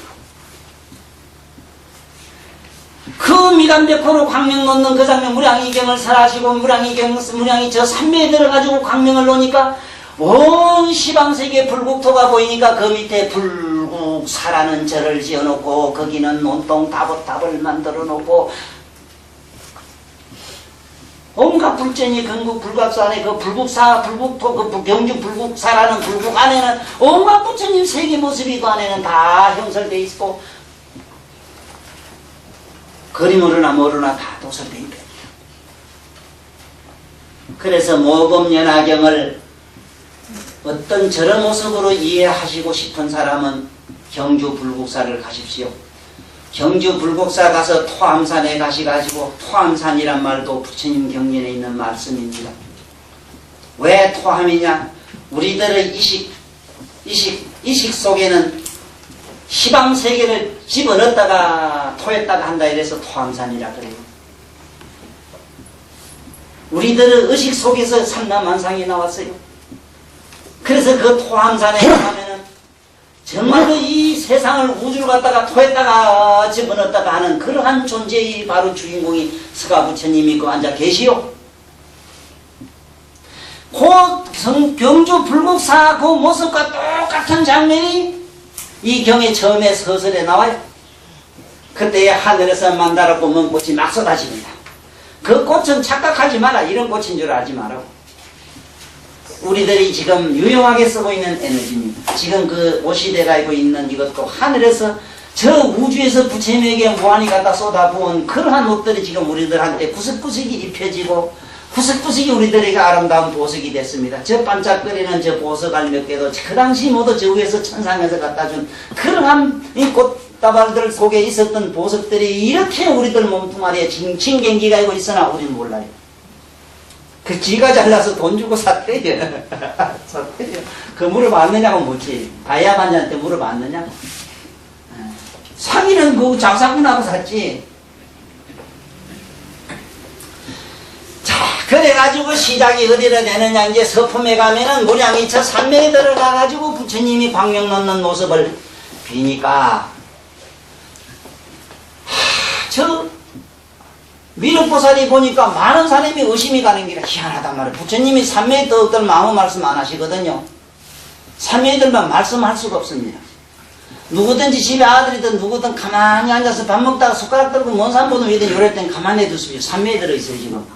그 미간백호로 광명 놓는 그 장면 무량이경을 설하시고 무량이 저 산매에 들어가지고 광명을 놓으니까 온 시방세계 불국토가 보이니까 그 밑에 불국사라는 절을 지어놓고 거기는 온통 다보탑을 만들어 놓고 온갖 불전이 건국 불각수 안에 그 불국사 불국토 그 경주 불국사라는 불국 안에는 온갖 부처님 세계 모습이 그 안에는 다 형설되어 있고 그림으로나 뭐로나 다 도설되어 있다. 그래서 모범연화경을 어떤 저런 모습으로 이해하시고 싶은 사람은 경주 불국사를 가십시오. 경주 불국사 가서 토암산에 가시가지고 토암산이란 말도 부처님 경전에 있는 말씀입니다. 왜 토암이냐? 우리들의 이식 속에는 시방세계를 집어넣었다가 토했다가 한다 이래서 토암산이라 그래요. 우리들의 의식 속에서 삼라만상이 나왔어요. 그래서 그 토암산에 가면은 정말로 이 세상을 우주를 갖다가 토했다가 집어넣었다가 하는 그러한 존재의 바로 주인공이 스가부처님이 그 앉아 계시오. 그 경주 불국사 그 모습과 똑같은 장면이 이 경의 처음에 서설에 나와요. 그때에 하늘에서 만다라고 먼 꽃이 막 쏟아집니다. 그 꽃은 착각하지 마라. 이런 꽃인 줄 알지 마라. 우리들이 지금 유용하게 쓰고 있는 에너지입니다. 지금 그 오시대가 있고 있는 이것도 하늘에서 저 우주에서 부처님에게 무한히 갖다 쏟아부은 그러한 옷들이 지금 우리들한테 구석구석이 입혀지고 구석구석이 우리들에게 아름다운 보석이 됐습니다. 저 반짝거리는 저 보석알 몇 개도 그 당시 모두 저 위에서 천상에서 갖다 준 그러한 이 꽃다발들 속에 있었던 보석들이 이렇게 우리들 몸뚱아리에 징징경기가 있고 있으나 우리는 몰라요. 그 지가 잘나서 돈 주고 샀대요. 샀대요. 그 물어봤느냐고 묻지. 다이아반자한테 물어봤느냐? 상의는 그 장사꾼하고 샀지. 자, 그래가지고 시작이 어디로 되느냐. 이제 서품에 가면은 무량이처 산매에 들어가가지고 부처님이 광명 넣는 모습을 비니까 저 미륵보살이 보니까 많은 사람이 의심이 가는 게 희한하단 말이에요. 부처님이 산매에 떠들 마음 말씀 안 하시거든요. 산매에 들만 말씀할 수가 없습니다. 누구든지 집에 아들이든 누구든 가만히 앉아서 밥 먹다가 숟가락 들고 먼 산 보는 위든 요럴 땐 가만히 두십시오. 산매에 들어있어요 지금.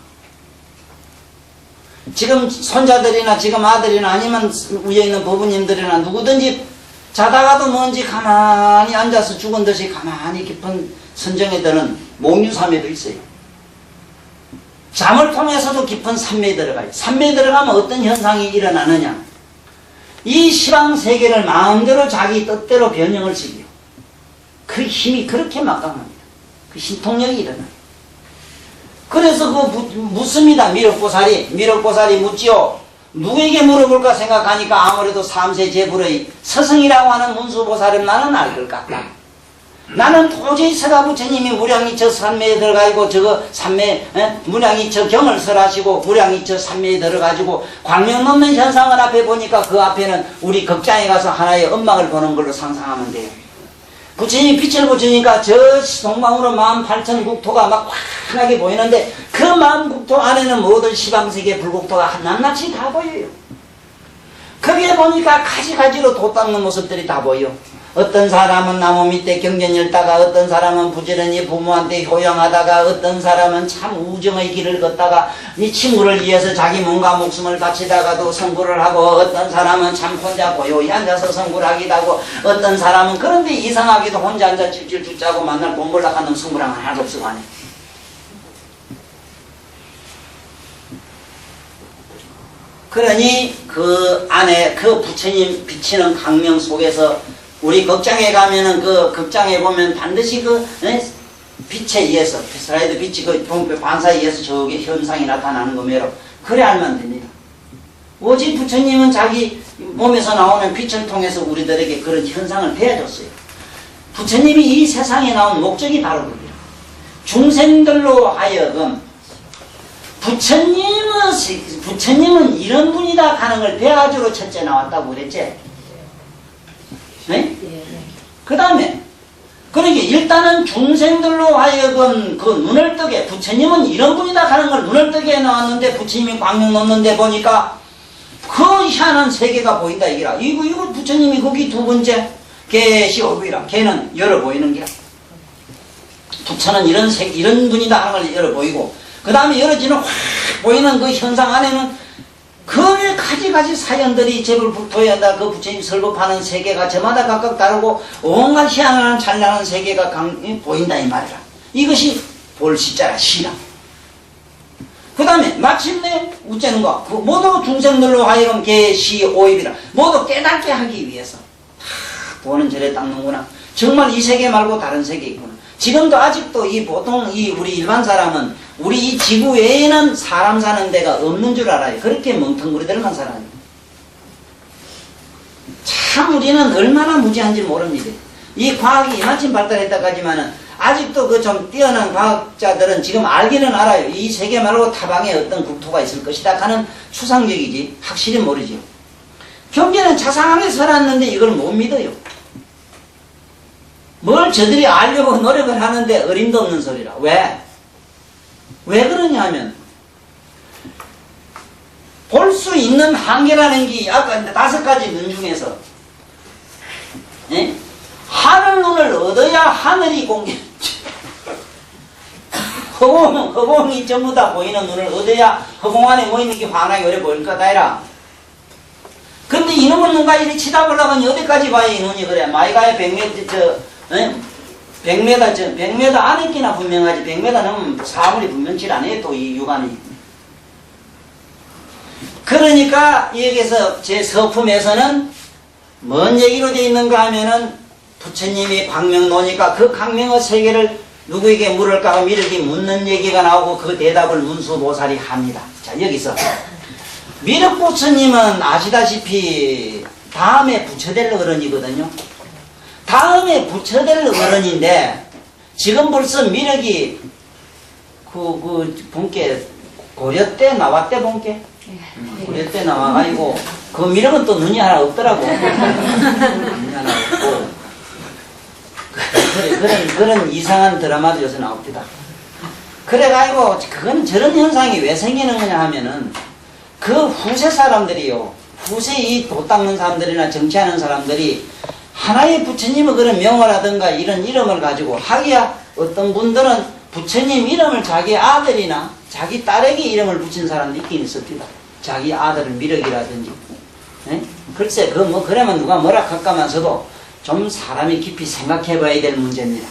지금 손자들이나 지금 아들이나 아니면 위에 있는 부부님들이나 누구든지 자다가도 뭔지 가만히 앉아서 죽은 듯이 가만히 깊은 선정에 드는 몽유삼매도 있어요. 잠을 통해서도 깊은 산매에 들어가요. 산매에 들어가면 어떤 현상이 일어나느냐. 이 시방세계를 마음대로 자기 뜻대로 변형을 시켜요. 그 힘이 그렇게 막강합니다. 그 신통력이 일어나요. 그래서 묻습니다. 미륵보살이 묻지요. 누구에게 물어볼까 생각하니까 아무래도 삼세 제불의 서승이라고 하는 문수보살은 나는 알 것 같다. 나는 도저히 서가부처님이 무량이 저 산매에 들어가지고 저거 산매 무량이 저 경을 설하시고 무량이 저 산매에 들어가지고 광명 넘는 현상을 앞에 보니까 그 앞에는 우리 극장에 가서 하나의 음막을 보는 걸로 상상하면 돼요. 부처님이 빛을 보시니까 저 동방으로 18,000국토가 막 환하게 보이는데 그 10,000국토 안에는 모든 시방세계 불국토가 낱낱이 다 보여요. 거기에 보니까 가지가지로 돛 닦는 모습들이 다 보여. 어떤 사람은 나무 밑에 경전 열다가 어떤 사람은 부지런히 부모한테 효양하다가 어떤 사람은 참 우정의 길을 걷다가 이 친구를 위해서 자기 몸과 목숨을 바치다가도 성구를 하고 어떤 사람은 참 혼자 고요히 앉아서 성구를 하기도 하고 어떤 사람은 그런데 이상하게도 혼자 앉아 찔찔 죽자고 만날 공부를 하는 성구랑 하나도 없어 하네. 그러니 그 안에 그 부처님 비치는 광명 속에서 우리 극장에 가면은 그 극장에 보면 반드시 그 빛에 의해서 슬라이드 빛이 그 반사에 의해서 저기 현상이 나타나는 거매로 그래 알면 됩니다. 오직 부처님은 자기 몸에서 나오는 빛을 통해서 우리들에게 그런 현상을 배워줬어요. 부처님이 이 세상에 나온 목적이 바로 그거예요. 중생들로 하여금 부처님은 이런 분이다 하는 걸 배가지고 첫째 나왔다고 그랬지? 네? 그 다음에 그러게 일단은 중생들로 하여금 그 눈을 뜨게 부처님은 이런 분이다 하는 걸 눈을 뜨게 나왔는데 부처님이 광명 놓는데 보니까 그 희한한 세계가 보인다 이기라. 이거 부처님이 거기 두 번째 개시오비라. 개는 열어 보이는 게라. 부처는 이런 분이다 하는 걸 열어 보이고 그 다음에 열어지는 확 보이는 그 현상 안에는 그 가지가지 사연들이 제불 불토한다. 그 부처님 설법하는 세계가 저마다 각각 다르고 온갖 희한한 찬란한 세계가 보인다 이 말이라. 이것이 볼시자라 시라. 그 다음에 마침내 우째는 거 모두 중생들로 하여금 개시오입이라. 모두 깨닫게 하기 위해서 보는 절에 닦는구나. 정말 이 세계 말고 다른 세계 있구나. 지금도 아직도 이 보통 우리 일반 사람은 우리 이 지구 외에는 사람 사는 데가 없는 줄 알아요. 그렇게 멍텅구리들만 살아요. 참 우리는 얼마나 무지한지 모릅니다. 이 과학이 이만큼 발달했다고 하지만은 아직도 그 좀 뛰어난 과학자들은 지금 알기는 알아요. 이 세계 말고 타방에 어떤 국토가 있을 것이다 하는 추상적이지 확실히 모르죠. 경제는 자상하게 살았는데 이걸 못 믿어요. 뭘 저들이 알려고 노력을 하는데 어림도 없는 소리라. 왜 그러냐 하면 볼 수 있는 한계라는 게 아까 5가지 눈 중에서 하늘 눈을 얻어야 하늘이 공개 허공이 전부 다 보이는 눈을 얻어야 허공 안에 뭐 있는 게 환하게 오래 보일 거다 해라. 근데 이놈은 눈가 이리 치다보려면 어디까지 봐야 이 눈이 그래. 마이가에 100m 100m 안에 있기나 분명하지 100m 넘으면 사물이 분명치 않아요. 또 이 육안이. 그러니까 여기서 제 서품에서는 뭔 얘기로 되어 있는가 하면은 부처님이 광명 놓으니까 그 광명의 세계를 누구에게 물을까 하면 이렇게 묻는 얘기가 나오고 그 대답을 문수보살이 합니다. 자 여기서 미륵부처님은 아시다시피 다음에 부처될 어른이거든요. 다음에 부처될 어른인데 지금 벌써 미륵이 본께 고려 때 나왔대 본께 고려 때 나와가지고 그 미륵은 또 눈이 하나 없더라고. 눈이 하나 없고 그런 이상한 드라마도 요새 나옵니다. 그래가지고 그건 저런 현상이 왜 생기는 거냐 하면은 그 후세 사람들이요. 후세 이 도 닦는 사람들이나 정치하는 사람들이 하나의 부처님의 그런 명호라든가 이런 이름을 가지고 하기야 어떤 분들은 부처님 이름을 자기 아들이나 자기 딸에게 이름을 붙인 사람도 있긴 있었습니다. 자기 아들은 미륵이라든지. 글쎄 그러면 누가 뭐라 할까면서도 좀 사람이 깊이 생각해 봐야 될 문제입니다.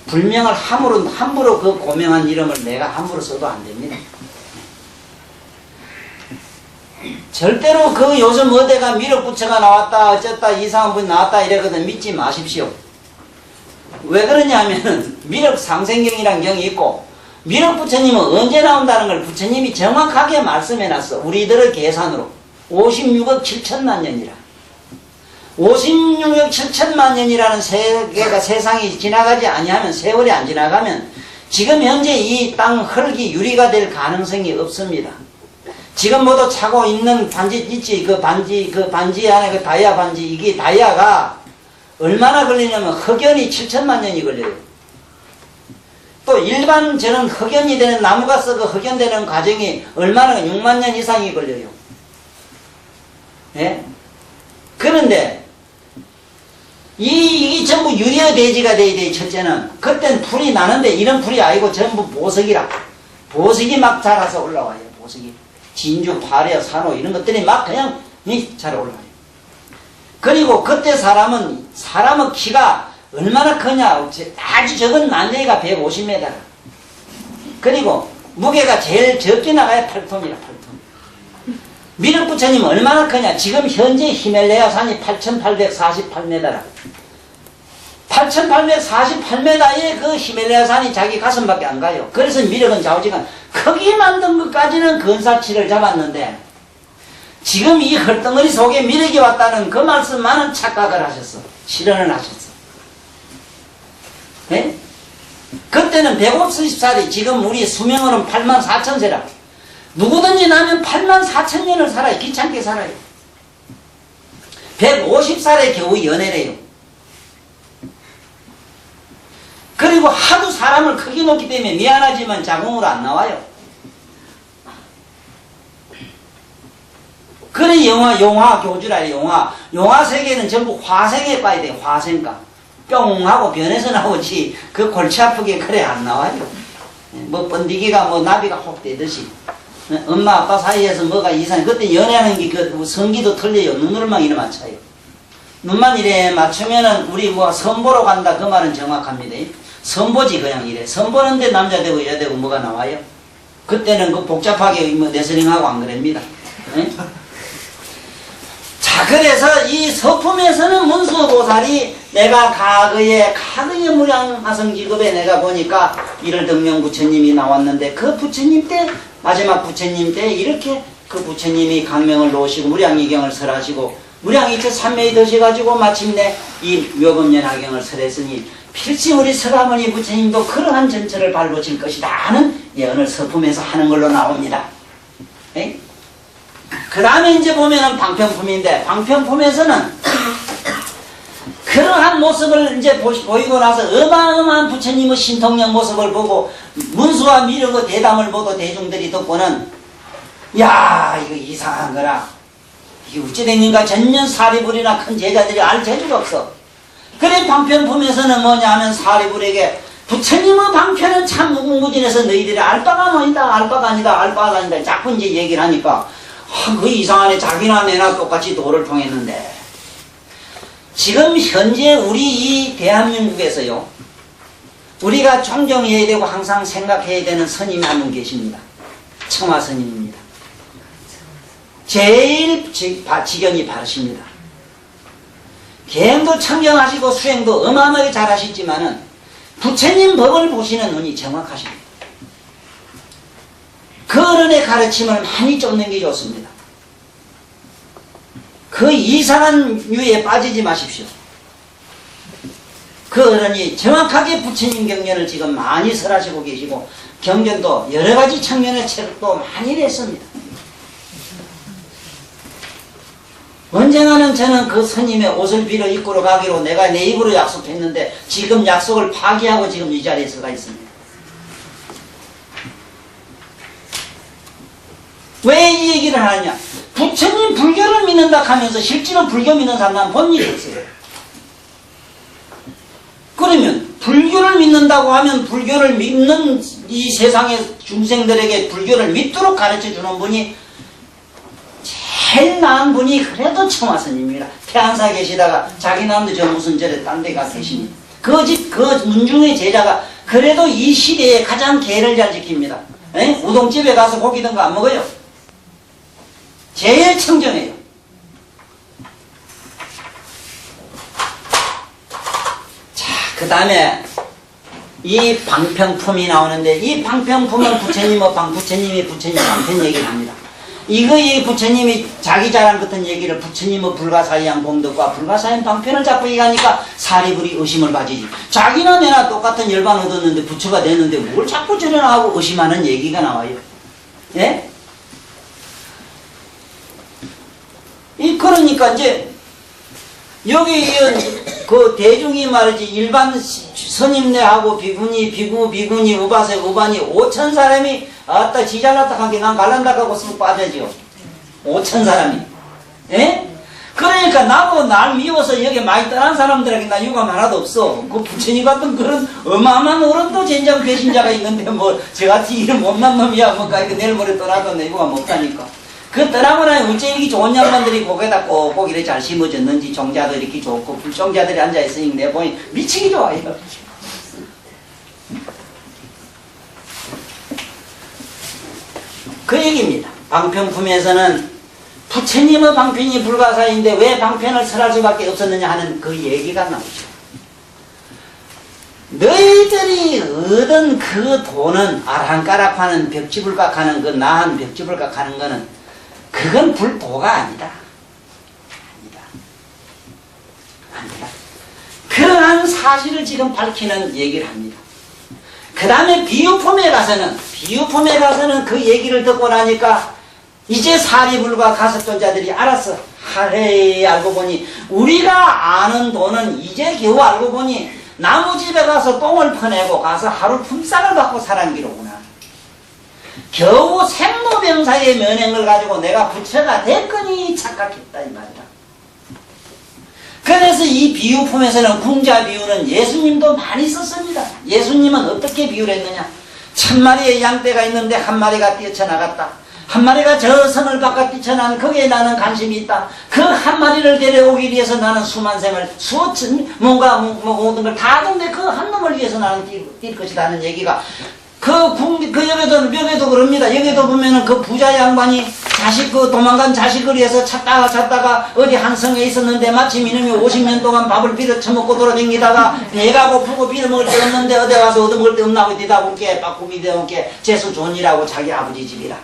불명을 함부로 그 고명한 이름을 내가 함부로 써도 안 됩니다. 절대로 그 요즘 어디가 미륵부처가 나왔다 어쨌다 이상한 분이 나왔다 이래거든 믿지 마십시오. 왜 그러냐면 미륵상생경이라는 경이 있고 미륵부처님은 언제 나온다는 걸 부처님이 정확하게 말씀해놨어. 우리들의 계산으로 56억 7천만 년이라. 56억 7천만 년이라는 세상이 지나가지 아니하면 세월이 안 지나가면 지금 현재 이 땅 흙이 유리가 될 가능성이 없습니다. 지금 모두 차고 있는 반지 있지 그 반지 안에 그 다이아 반지 이게 다이아가 얼마나 걸리냐면 흑연이 7천만 년이 걸려요. 또 일반 저는 흑연이 되는 나무가 썩어 흑연되는 과정이 얼마나 6만 년 이상이 걸려요. 예? 그런데 이 전부 유리의 대지가 돼야 돼. 첫째는 그땐 풀이 나는데 이런 풀이 아니고 전부 보석이라. 보석이 막 자라서 올라와요. 보석이 진주, 파래, 산호 이런 것들이 막 그냥 잘 올라와요. 그리고 그때 사람의 키가 얼마나 크냐. 아주 적은 난쟁이가 150m. 그리고 무게가 제일 적게 나가야 8톤이라 8톤. 미륵 부처님 얼마나 크냐. 지금 현재 히말라야 산이 8,848m라. 8,848m의 그 히말라야 산이 자기 가슴밖에 안 가요. 그래서 미륵은 좌우지간 크게 만든 것까지는 근사치를 잡았는데 지금 이 헐덩어리 속에 미륵이 왔다는 그 말씀만은 착각을 하셨어. 실현을 하셨어. 네? 그때는 150살이 지금 우리 수명으로는 84,000세라. 누구든지 나면 84,000년을 살아요. 귀찮게 살아요. 150살에 겨우 연애래요. 그리고 하도 사람을 크게 놓기 때문에 미안하지만 자궁으로 안 나와요. 그래 영화 교주라. 영화 세계는 전부 화생에 빠야 돼. 화생가. 뿅 하고 변해서 나오지 그 골치 아프게 그래 안 나와요. 뭐 번디기가 뭐 나비가 혹 되듯이 엄마 아빠 사이에서 뭐가 이상해. 그때 연애하는 게 그 성기도 틀려요. 눈으로만 이래 맞춰요. 눈만 이래 맞추면은 우리 뭐 선보러 간다 그 말은 정확합니다. 선보지 그냥 이래. 선보는데 남자 되고 여자 되고 뭐가 나와요? 그때는 그 복잡하게 뭐 네슬링하고 안 그럽니다. 네? 자, 그래서 이 서품에서는 문수보살이 내가 가거의 무량화성기급에 내가 보니까 일월등명 부처님이 나왔는데 그 부처님 때 마지막 부처님 때 이렇게 그 부처님이 강명을 놓으시고 무량이경을 설하시고 무량이체 삼매에 드셔가지고 마침내 이 묘금연화경을 설했으니 필시 우리 서가모니 부처님도 그러한 전철을 밟으실 것이다 하는 예언을 서품에서 하는 걸로 나옵니다. 그 다음에 이제 보면은 방편품인데 방편품에서는 그러한 모습을 이제 보이고 나서 어마어마한 부처님의 신통력 모습을 보고 문수와 미륵의 대담을 보고 대중들이 듣고는 야 이거 이상한 거라. 이게 어찌됐는가 전년 사리불이나 큰 제자들이 알 재주가 없어. 그래 방편품에서는 뭐냐 하면 사리불에게 부처님의 방편은 참 무궁무진해서 너희들이 알 바가 뭐이다 알 바가 아니다 자꾸 이제 얘기를 하니까 그 이상하네. 자기나 내나 똑같이 도를 통했는데 지금 현재 우리 이 대한민국에서요 우리가 존경해야 되고 항상 생각해야 되는 스님이 한 분 계십니다. 청화 스님입니다. 제일 지경이 바르십니다. 계행도 청정하시고 수행도 어마어마하게 잘하시지만은 부처님 법을 보시는 눈이 정확하십니다. 그 어른의 가르침을 많이 쫓는 게 좋습니다. 그 이상한 유에 빠지지 마십시오. 그 어른이 정확하게 부처님 경전을 지금 많이 설하시고 계시고 경전도 여러가지 청년의 책도 많이 냈습니다. 언젠가는 저는 그 스님의 옷을 빌어 입구로 가기로 내가 내 입으로 약속했는데 지금 약속을 파기하고 지금 이 자리에 서가 있습니다. 왜 이 얘기를 하느냐? 부처님 불교를 믿는다 하면서 실제로 불교 믿는 사람은 본 일이 없어요. 그러면 불교를 믿는다고 하면 불교를 믿는 이 세상의 중생들에게 불교를 믿도록 가르쳐주는 분이 제일 나은 분이 그래도 청화스님입니다. 태안사에 계시다가 자기 남도 저 무슨 절에 딴 데 가 계십니다. 그 문중의 제자가 그래도 이 시대에 가장 계를 잘 지킵니다. 에? 우동집에 가서 고기 든 거 안 먹어요. 제일 청정해요. 자, 그 다음에 이 방평품이 나오는데 이 방평품은 부처님이 부처님 방편 얘기를 합니다. 이 부처님이 자기 자랑 같은 얘기를 부처님의 불가사의한 공덕과 불가사의한 방편을 자꾸 얘기하니까 사리불이 의심을 가지지. 자기나 내나 똑같은 열반 얻었는데 부처가 됐는데 뭘 자꾸 저러나 하고 의심하는 얘기가 나와요. 예? 그러니까 이제 여기 그 대중이 말이지 일반 스님네하고 비구니 우바색 우반이 5천 사람이 아따 지잘났다 한게 난 갈란다 하고 쓱 빠져죠. 5천 사람이. 예? 그러니까 나보고 날 미워서 여기 많이 떠난 사람들에게 나 유감 하나도 없어. 그 부처님 같은 그런 어마어마한 어른도 젠장 배신자가 있는데 뭐 저같이 이런 못난 놈이야 뭐가 내일 모레 떠나도 내 유감 없다니까. 그 떠나거나 어째 이렇게 좋은 양반들이 거기에다 꼭꼭 이렇게 잘 심어졌는지 종자들이 이렇게 좋고 불종자들이 앉아있으니 내 보니 미치기 좋아요. 그 얘기입니다. 방평품에서는 부처님의 방편이 불가사인데 왜 방편을 설할 수밖에 없었느냐 하는 그 얘기가 나오죠. 너희들이 얻은 그 돈은 아랑까락하는 벽지불각하는 그 나한 벽지불각하는 거는 그건 불도가 아니다. 아니다. 그러한 사실을 지금 밝히는 얘기를 합니다. 그 다음에 비유품에 가서는 그 얘기를 듣고 나니까 이제 사리불과 가섭존자들이 알았어. 하레 알고 보니 우리가 아는 돈은 이제 겨우 알고 보니 나무집에 가서 똥을 퍼내고 가서 하루 품삯을 받고 살아는 기로구나. 겨우 생로병사의 면행을 가지고 내가 부처가 됐거니 착각했다 이 말이다. 그래서 이 비유품에서는 궁자 비유는 예수님도 많이 썼습니다. 예수님은 어떻게 비유를 했느냐. 1000마리의 양떼가 있는데 한 마리가 뛰쳐나갔다. 한 마리가 저 성을 바깥 뛰쳐난 거기에 나는 관심이 있다. 그 한 마리를 데려오기 위해서 나는 수만 생을 수천 뭔가 모든 걸 다 하던데 그 한 놈을 위해서 나는 뛸 것이다 하는 얘기가 여기도 그럽니다. 여기도 보면은 그 부자 양반이 도망간 자식을 위해서 찾다가 어디 한 성에 있었는데 마침 이놈이 50년 동안 밥을 빌어 처먹고 돌아다니다가 배가 고프고 빌어 먹을 데 없는데 어디 가서 얻어먹을 데 없나고 뛰다 볼게 빠꾸미 되어볼게 재수 좋은 일하고 자기 아버지 집이라.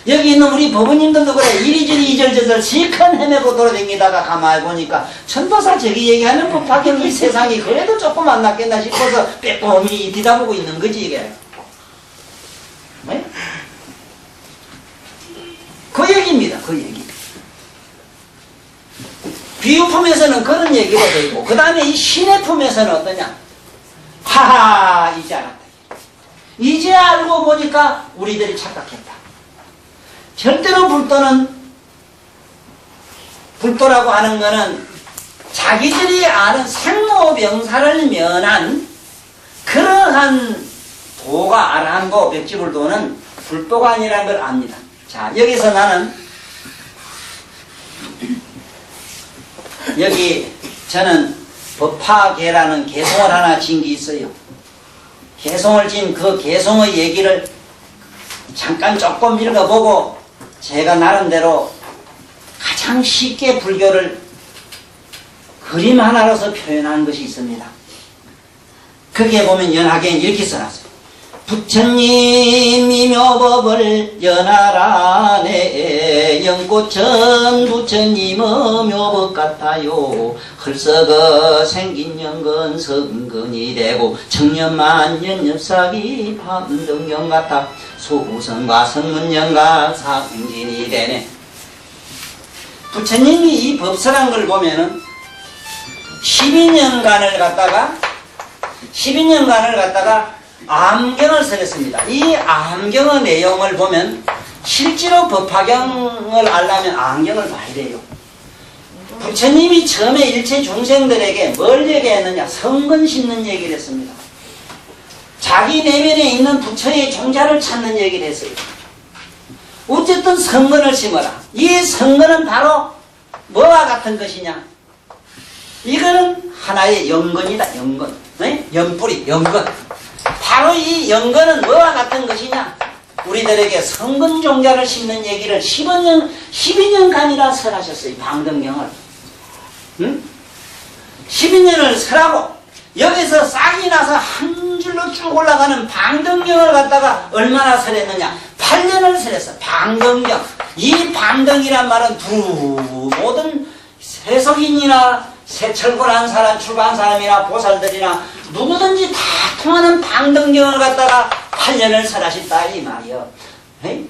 여기 있는 우리 법원님들도 그래. 이리저리 이절저절 실컷 헤매고 돌아다니다가 가만히 보니까 천도사 저기 얘기하는 법화경 이 세상이 그래도 조금 안 낫겠나 싶어서 빼꼼히 뒤다보고 있는 거지 이게. 네? 그 얘기입니다. 그 얘기. 비유품에서는 그런 얘기가 되고 그 다음에 이 신의 품에서는 어떠냐. 하하 이제 알았다. 이제 알고 보니까 우리들이 착각했다. 절대로 불도라고 하는 거는 자기들이 아는 생로병사를 면한 그러한 도가 아라한도 백지불도는 불도가 아니라는 걸 압니다. 자, 여기서 나는 저는 법화계라는 개송을 하나 지은 게 있어요. 개송을 지은 그 개송의 얘기를 잠깐 조금 읽어보고 제가 나름대로 가장 쉽게 불교를 그림 하나로서 표현한 것이 있습니다. 거기에 보면 연하계는 이렇게 써놨어요. 부처님이 묘법을 연하라네 연꽃천 부처님의 묘법 같아요. 헐썩어 생긴 연건 성근이 되고 청년만년 엽사기 밤등경 같아 소우성과 성문연가 상진이 되네. 부처님이 이 법설한 걸 보면은 12년간을 갖다가 암경을 쓰겠습니다. 이 암경의 내용을 보면 실제로 법화경을 알려면 암경을 봐야 돼요. 부처님이 처음에 일체 중생들에게 뭘 얘기했느냐? 성근 심는 얘기를 했습니다. 자기 내면에 있는 부처의 종자를 찾는 얘기를 했어요. 어쨌든 성근을 심어라. 이 성근은 바로 뭐와 같은 것이냐? 이거는 하나의 영근이다. 영근. 네? 연뿌리, 영근. 바로 이 영근은 뭐와 같은 것이냐? 우리들에게 성근 종자를 심는 얘기를 12년간이나 설하셨어요. 방등경을. 응? 12년을 설하고 여기서 싹이 나서 한 줄로 쭉 올라가는 방등경을 갖다가 얼마나 설했느냐? 8년을 설했어. 방등경. 이 방등이란 말은 모든 세속인이나 세철권한 사람, 출가한 사람이나 보살들이나 누구든지 다 통하는 방등경을 갖다가 8년을 설하셨다 이 말이요. 에이?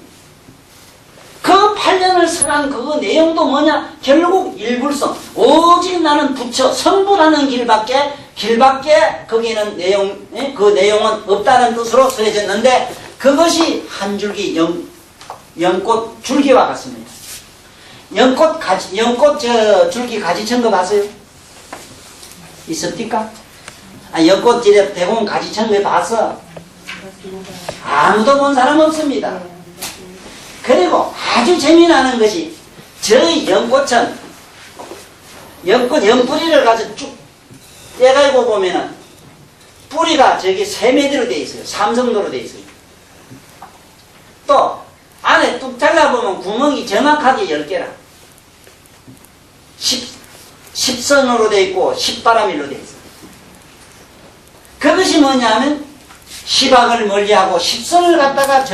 그 8년을 설한 그 내용도 뭐냐? 결국 일불성. 오직 나는 부처, 성부라는 길밖에 거기는 그 내용은 없다는 뜻으로 설해졌는데 그것이 한 줄기 연꽃 줄기와 같습니다. 연꽃 줄기 가지 천 거 봤어요? 있었습니까? 연꽃 대부분 가지 천 거 봤어? 아무도 본 사람 없습니다. 그리고 아주 재미나는 것이 저 연꽃은 연뿌리를 가서 쭉 떼가지고 보면은 뿌리가 저기 3매대로 되어 있어요. 삼성도로 되어 있어요. 또 안에 뚝 잘라보면 보면 구멍이 정확하게 10개라. 10선으로 되어 있고 10바라밀로 되어 있어. 그것이 뭐냐면 10악을 멀리하고 10선을 갖다가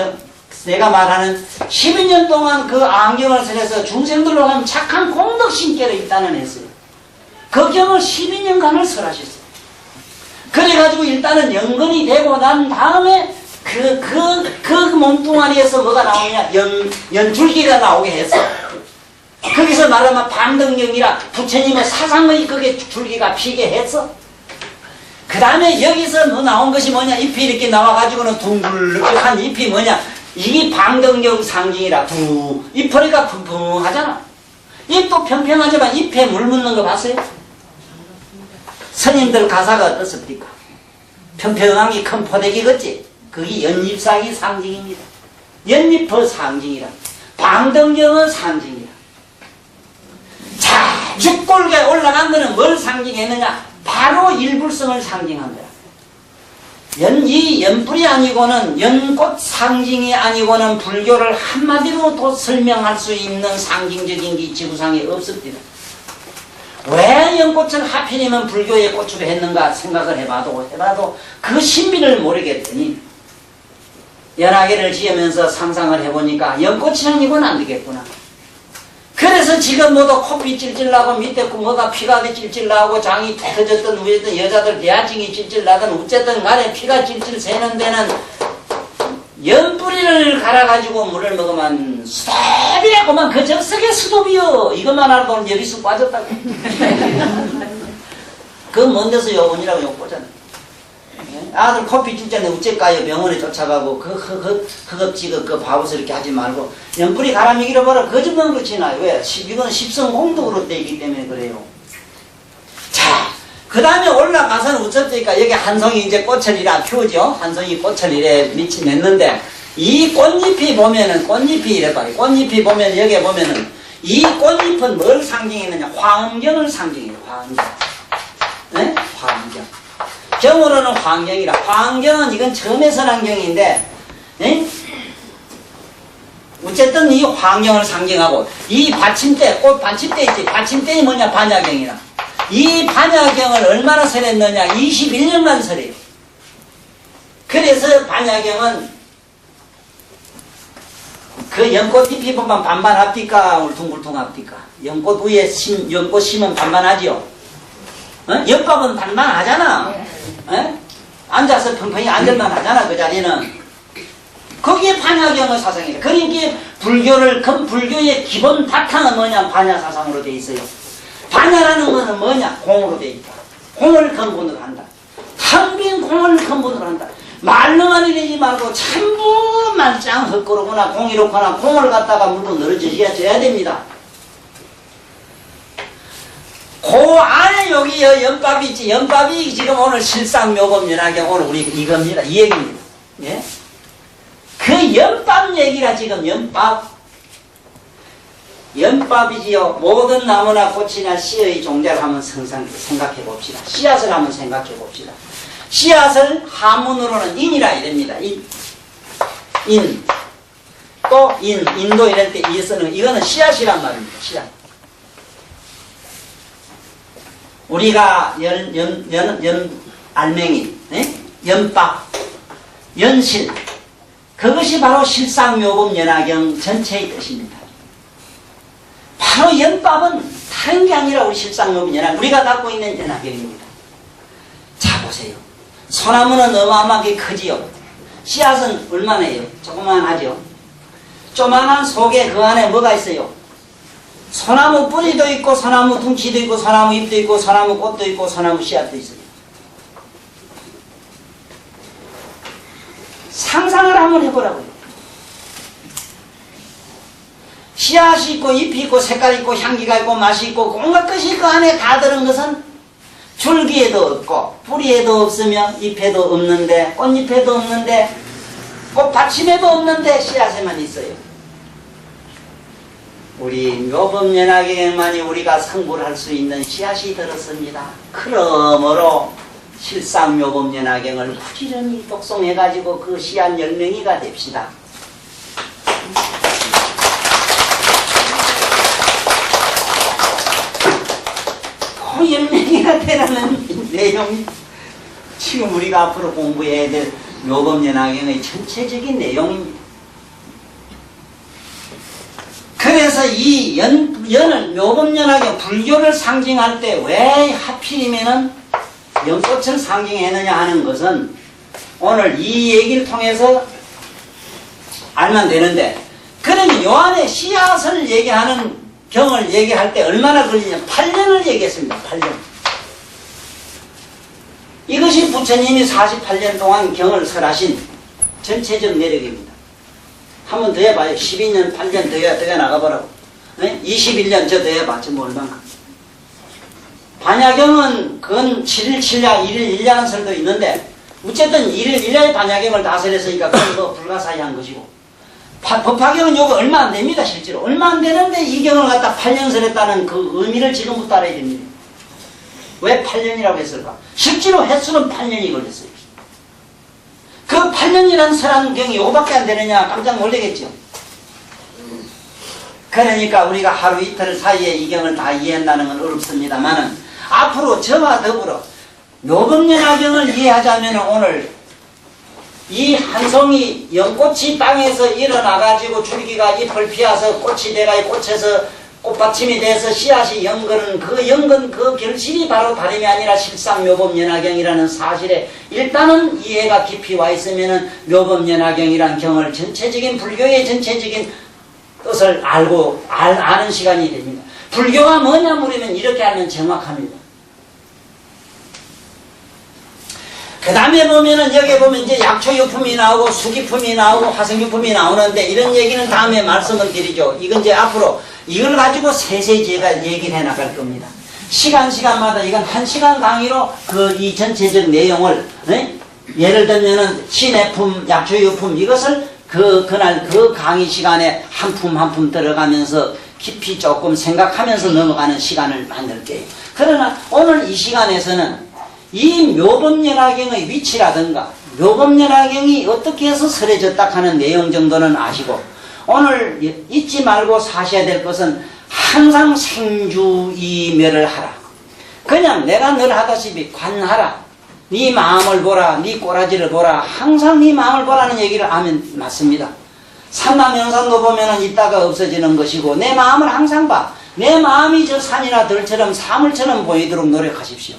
내가 말하는 12년 동안 그 안경을 설해서 중생들로 하면 착한 공덕 신께를 일단은 했어요. 그 경을 12년간을 설하셨어요. 그래가지고 일단은 연근이 되고 난 다음에 그 몸뚱아리에서 뭐가 나오냐? 연줄기가 나오게 했어. 거기서 말하면 방등경이라 부처님의 사상의 그게 줄기가 피게 했어. 그 다음에 여기서 뭐 나온 것이 뭐냐? 잎이 이렇게 나와가지고는 둥글한 잎이 뭐냐? 이게 방등경 상징이라 잎허리가 붕붕하잖아. 잎도 평평하지만 잎에 물 묻는 거 봤어요? 스님들 가사가 어떻습니까? 평평한 게 큰 포대기겠지? 그게 연잎상이 상징입니다. 연잎의 상징이라. 방등경은 상징이라. 자, 죽골에 올라간 거는 뭘 상징했느냐? 바로 일불성을 상징한 거야. 이 연불이 아니고는 연꽃 상징이 아니고는 불교를 한마디로도 설명할 수 있는 상징적인 게 지구상에 없습니다. 왜 연꽃을 하필이면 불교의 꽃으로 했는가 생각을 해봐도 그 신비를 모르겠더니 연하계를 지으면서 상상을 해보니까 연꽃이랑 이건 안 되겠구나. 그래서 지금 모두 코피 찔찔 나고 밑에 뭐가 피가 찔찔 나고 장이 터졌던 위에든 여자들 대하증이 찔찔 나든 어쨌든 간에 피가 찔찔 새는 데는 연뿌리를 갈아가지고 물을 먹으면 수도비라고만 그 적석의 수도비요. 이것만 알아도 여기서 빠졌다고. 그건 먼 데서 요원이라고 욕보잖아. 아들 코피 찔전에 우째까요 병원에 쫓아가고 허겁지겁 그 바보스럽게 하지 말고 연뿌리 가라미 잃어버려 거짓말 그렇지나요. 왜? 이건 십성공덕으로 되기 때문에 그래요. 자, 그 다음에 올라가서는 어쩌니까 여기 한송이 이제 꽃을 이라 피우죠. 한송이 꽃을 이래 밑이 맺는데 이 꽃잎이 보면은 꽃잎이 이래 봐요. 꽃잎이 보면 여기 보면은 이 꽃잎은 뭘 상징했느냐? 화엄경을 상징해요. 화엄경. 네? 화엄경. 경으로는 화엄경이라. 화엄경은 이건 처음에 선한 경인데, 네? 어쨌든 이 화엄경을 상징하고, 이 받침대, 꽃 받침대 있지. 받침대이 뭐냐? 반야경이라. 이 반야경을 얼마나 설했느냐? 21년간 설해요. 그래서 반야경은 그 연꽃 잎이 보면 반반 합니까? 울퉁불퉁 합니까? 연꽃 위에 연꽃 심은 반반하지요? 어? 옆밥은 반반하잖아. 앉아서 펑펑히 앉을만 하잖아, 그 자리는. 거기에 반야경의 사상이에요. 그러니까 불교의 기본 바탕은 뭐냐? 반야 사상으로 되어 있어요. 반야라는 것은 뭐냐? 공으로 되어 있다. 공을 근본으로 한다. 텅 빈 공을 근본으로 한다. 말로만 이러지 말고 전부 말짱 헛걸어거나 공이롭거나 공을 갖다가 물로 늘어져야 됩니다. 그 안에 여기 연밥이 있지. 연밥이 지금 오늘 실상묘법연하경 오늘 우리 이겁니다. 이 얘기입니다. 예? 그 연밥 얘기라 지금 연밥이지요. 모든 나무나 꽃이나 씨의 종자를 한번 생각해 봅시다. 씨앗을 한번 생각해 봅시다. 씨앗을 한문으로는 인이라 이럽니다. 인. 또 인도 이럴 때 이 쓰는 이거는 씨앗이란 말입니다. 씨앗. 우리가 알맹이, 네? 연밥, 연실. 그것이 바로 실상묘법연하경 전체의 뜻입니다. 바로 연밥은 다른 게 아니라 우리 실상묘법연하경, 우리가 갖고 있는 연하경입니다. 자, 보세요. 소나무는 어마어마하게 크지요. 씨앗은 얼마나 해요? 조그만하죠. 조그만한 속에 그 안에 뭐가 있어요? 소나무 뿌리도 있고 소나무 둥치도 있고 소나무 잎도 있고 소나무 꽃도 있고 소나무 씨앗도 있어요. 상상을 한번 해보라고요. 씨앗이 있고 잎이 있고 색깔이 있고 향기가 있고 맛이 있고 온갖 것이 그 안에 다 들은 것은 줄기에도 없고 뿌리에도 없으며 잎에도 없는데 꽃잎에도 없는데 꽃받침에도 없는데 씨앗에만 있어요. 우리 묘법연하경에만이 우리가 성불할 수 있는 씨앗이 들었습니다. 그러므로 실상묘법연하경을 부지런히 독송해가지고 그 씨앗 열명이가 됩시다. 10명이나 되라는 내용. 지금 우리가 앞으로 공부해야 될 묘법연화경의 전체적인 내용입니다. 그래서 이 연을 묘법연화경 불교를 상징할 때 왜 하필이면은 연꽃을 상징했느냐 하는 것은 오늘 이 얘기를 통해서 알면 되는데, 그러면 요 안에 씨앗을 얘기하는 경을 얘기할 때 얼마나 걸리냐? 8년을 얘기했습니다. 8년. 이것이 부처님이 48년 동안 경을 설하신 전체적 내력입니다. 한 번 더 해봐요. 12년, 8년 더 나가보라고. 네? 21년 저 더 해봐. 저 얼마나. 반야경은 그건 7일 7야, 1일 1야는 설도 있는데, 어쨌든 1일 1야의 반야경을 다스렸으니까 그건 뭐 불가사의한 것이고, 법화경은 요거 얼마 안 됩니다. 실제로 얼마 안 되는데 이 경을 갖다 8년 설했다는 그 의미를 지금부터 알아야 됩니다. 왜 8년이라고 했을까? 실제로 횟수는 8년이 걸렸어요. 그 8년이라는 설한 경이 요거밖에 안 되느냐 깜짝 놀라겠죠. 그러니까 우리가 하루 이틀 사이에 이 경을 다 이해한다는 건 어렵습니다만은, 앞으로 저와 더불어 묘법연화경을 이해하자면 오늘 이 한 송이 연꽃이 땅에서 일어나가지고 줄기가 잎을 피워서 꽃이 돼가지고 꽃에서 꽃받침이 돼서 씨앗이 연근은 그 결실이 바로 다름이 아니라 실상묘법연화경이라는 사실에 일단은 이해가 깊이 와 있으면은 묘법연화경이란 경을 전체적인 불교의 전체적인 뜻을 알고 아는 시간이 됩니다. 불교가 뭐냐 물으면 이렇게 하면 정확합니다. 그 다음에 보면은 여기 보면 이제 약초유품이 나오고 수기품이 나오고 화생유품이 나오는데, 이런 얘기는 다음에 말씀을 드리죠. 이건 이제 앞으로 이걸 가지고 세세히 제가 얘기를 해 나갈 겁니다. 시간마다 이건 1시간 강의로 이 전체적 내용을, 네? 예를 들면은 신해품, 약초유품 이것을 그날 그 강의 시간에 한 품 들어가면서 깊이 조금 생각하면서 넘어가는 시간을 만들게요. 그러나 오늘 이 시간에서는 이 묘법연화경의 위치라든가 묘법연화경이 어떻게 해서 설해졌다 하는 내용 정도는 아시고, 오늘 잊지 말고 사셔야 될 것은 항상 생주이멸을 하라. 그냥 내가 늘 하다시피 관하라. 네 마음을 보라. 네 꼬라지를 보라. 항상 네 마음을 보라는 얘기를 하면 맞습니다. 삼남연산도 보면은 있다가 없어지는 것이고, 내 마음을 항상 봐. 내 마음이 저 산이나 들처럼 사물처럼 보이도록 노력하십시오.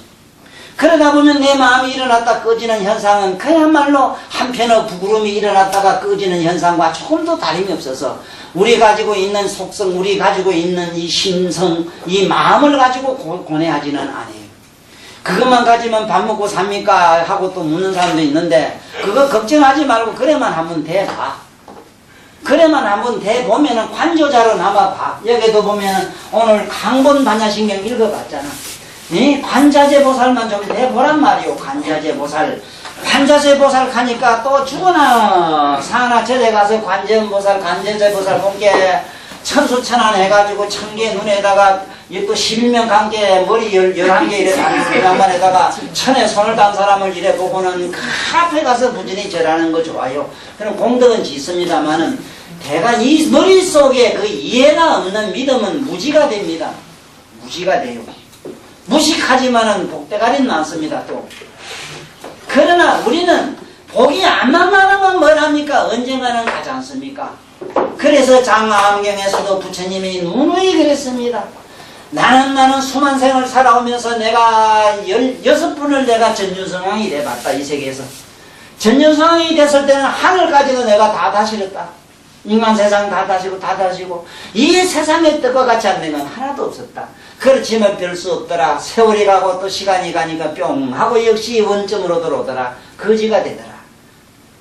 그러다 보면 내 마음이 일어났다 꺼지는 현상은 그야말로 한편의 부구름이 일어났다가 꺼지는 현상과 조금도 다름이 없어서, 우리 가지고 있는 속성, 우리 가지고 있는 이 심성, 이 마음을 가지고 고뇌하지는 않아요. 그것만 가지면 밥 먹고 삽니까? 하고 또 묻는 사람도 있는데, 그거 걱정하지 말고 그래만 한번 대봐. 그래만 한번 대보면은 관조자로 남아봐. 여기도 보면은 오늘 강본 반야신경 읽어봤잖아. 이 관자재 보살만 좀 해보란 말이오. 관자재 보살. 관자재 보살 가니까 또 죽어나 사나 절에 가서 관자재 보살 본게 천수천안 해가지고 1000개 눈에다가 또 11명 관계 머리 11개 이래 다니는 양반에다가 천에 손을 단 사람을 이래 보고는 그 앞에 가서 부지런히 절하는 거 좋아요. 그럼 공덕은 짓습니다만은 대가 이 머릿속에 그 이해가 없는 믿음은 무지가 됩니다. 무지가 돼요. 무식하지만은 복대가리는 많습니다. 또 그러나 우리는 복이 안 만나는 건 뭐랍니까? 언젠가는 가지 않습니까? 그래서 장화암경에서도 부처님이 누누이 그랬습니다. 나는 수만 생을 살아오면서 내가 16분을 내가 전유성왕이 돼봤다. 이 세계에서 전유성왕이 됐을 때는 하늘까지도 내가 다 다스렸다. 인간 세상 다 다시고 이 세상에 떡과 같이 않는 건 하나도 없었다. 그렇지만 별 수 없더라. 세월이 가고 또 시간이 가니까 뿅 하고 역시 원점으로 들어오더라. 거지가 되더라.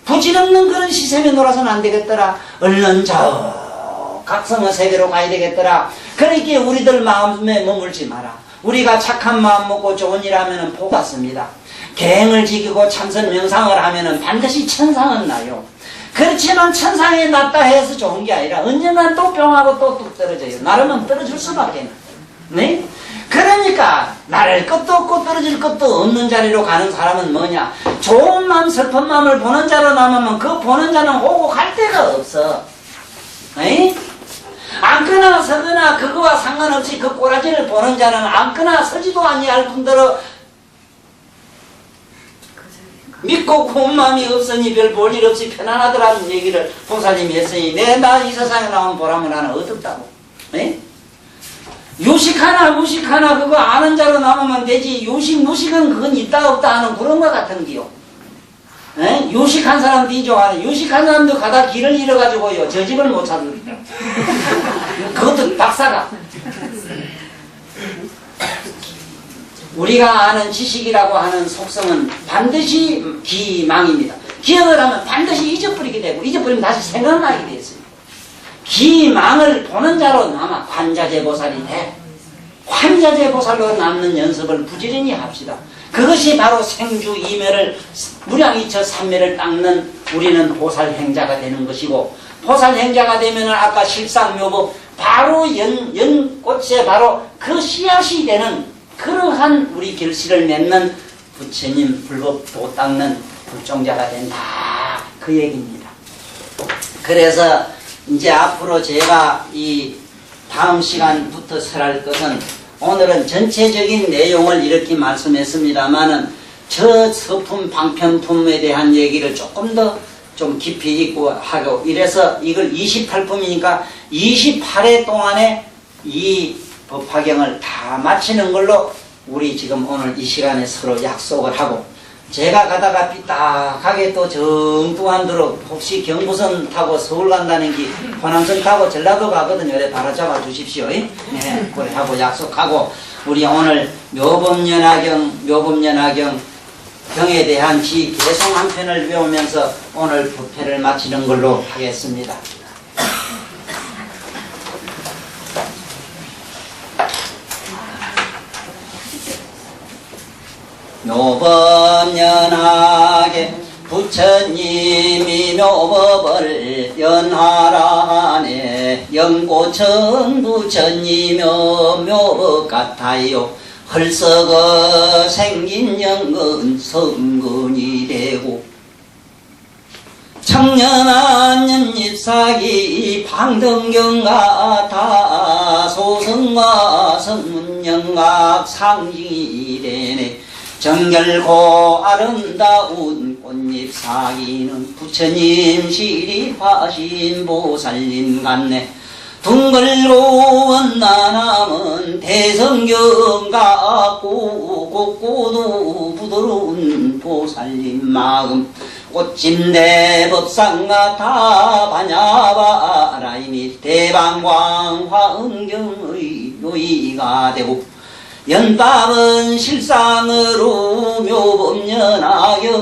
부질없는 그런 시샘에 놀아서는 안 되겠더라. 얼른 저 각성의 세계로 가야 되겠더라. 그러니까 우리들 마음에 머물지 마라. 우리가 착한 마음 먹고 좋은 일 하면은 복 받습니다. 계행을 지키고 참선 명상을 하면은 반드시 천상은 나요. 그렇지만 천상에 났다 해서 좋은 게 아니라 언젠간 또 뿅하고 또 뚝 떨어져요. 나름은 떨어질 수밖에 없네. 네? 그러니까 나를 것도 없고 떨어질 것도 없는 자리로 가는 사람은 뭐냐? 좋은 마음 슬픈 마음을 보는 자로 남으면 그 보는 자는 오고 갈 데가 없어. 네? 앉거나 서거나 그거와 상관없이 그 꼬라지를 보는 자는 앉거나 서지도 아니할 뿐더러 믿고 고운 마음이 없으니 별 볼 일 없이 편안하더라는 얘기를 보살님이 했으니 나 이 세상에 나온 보람은 나는 얻었다고. 네? 유식하나 무식하나 그거 아는 자로 남으면 되지 유식 무식은 그건 있다 없다 하는 그런 것 같은 기요. 네? 유식한 사람도 이종하는 유식한 사람도 가다 길을 잃어가지고요 저 집을 못 찾는다. 그것도 박사가. 우리가 아는 지식이라고 하는 속성은 반드시 기망입니다. 기억을 하면 반드시 잊어버리게 되고 잊어버리면 다시 생각나게 되어 있습니다. 기망을 보는 자로 남아 관자재보살이 돼. 관자재보살로 남는 연습을 부지런히 합시다. 그것이 바로 생주이멸을 무량이처 삼매를 닦는 우리는 보살행자가 되는 것이고 보살행자가 되면은 아까 실상묘법 바로 연꽃에 바로 그 씨앗이 되는 그러한 우리 결실을 맺는 부처님 불법도 닦는 불종자가 된다 그 얘기입니다. 그래서 이제 앞으로 제가 이 다음 시간부터 설할 것은 오늘은 전체적인 내용을 이렇게 말씀했습니다마는 저 서품 방편품에 대한 얘기를 조금 더 좀 깊이 있고 하고 이래서 이걸 28품이니까 28회 동안에 이 법화경을 다 마치는 걸로 우리 지금 오늘 이 시간에 서로 약속을 하고 제가 가다가 삐딱하게 또 정두환도로 혹시 경부선 타고 서울 간다는 게 호남선 타고 전라도 가거든요. 그래 바로 잡아 주십시오. 네, 그래 하고 약속하고 우리 오늘 묘법연화경 경에 대한 지 개성 한 편을 외우면서 오늘 부패를 마치는 걸로 하겠습니다. 묘법연하게 부처님이 묘법을 연하라네 영고천 부처님여 묘법 같아요 헐썩어 생긴 영은 성근이 되고 청년한 연잎사기 방등경 같아 소승과 성문영각 상징이 되네 정결고 아름다운 꽃잎사기는 부처님 시립하신 보살님 같네 둥글고 원나남은 대성경 같고 곱고도 부드러운 보살님 마음 꽃짐대 법상 같아 반야바라임이 대방광 화응경의 요의가 되고 연밥은 실상으로 묘법연화경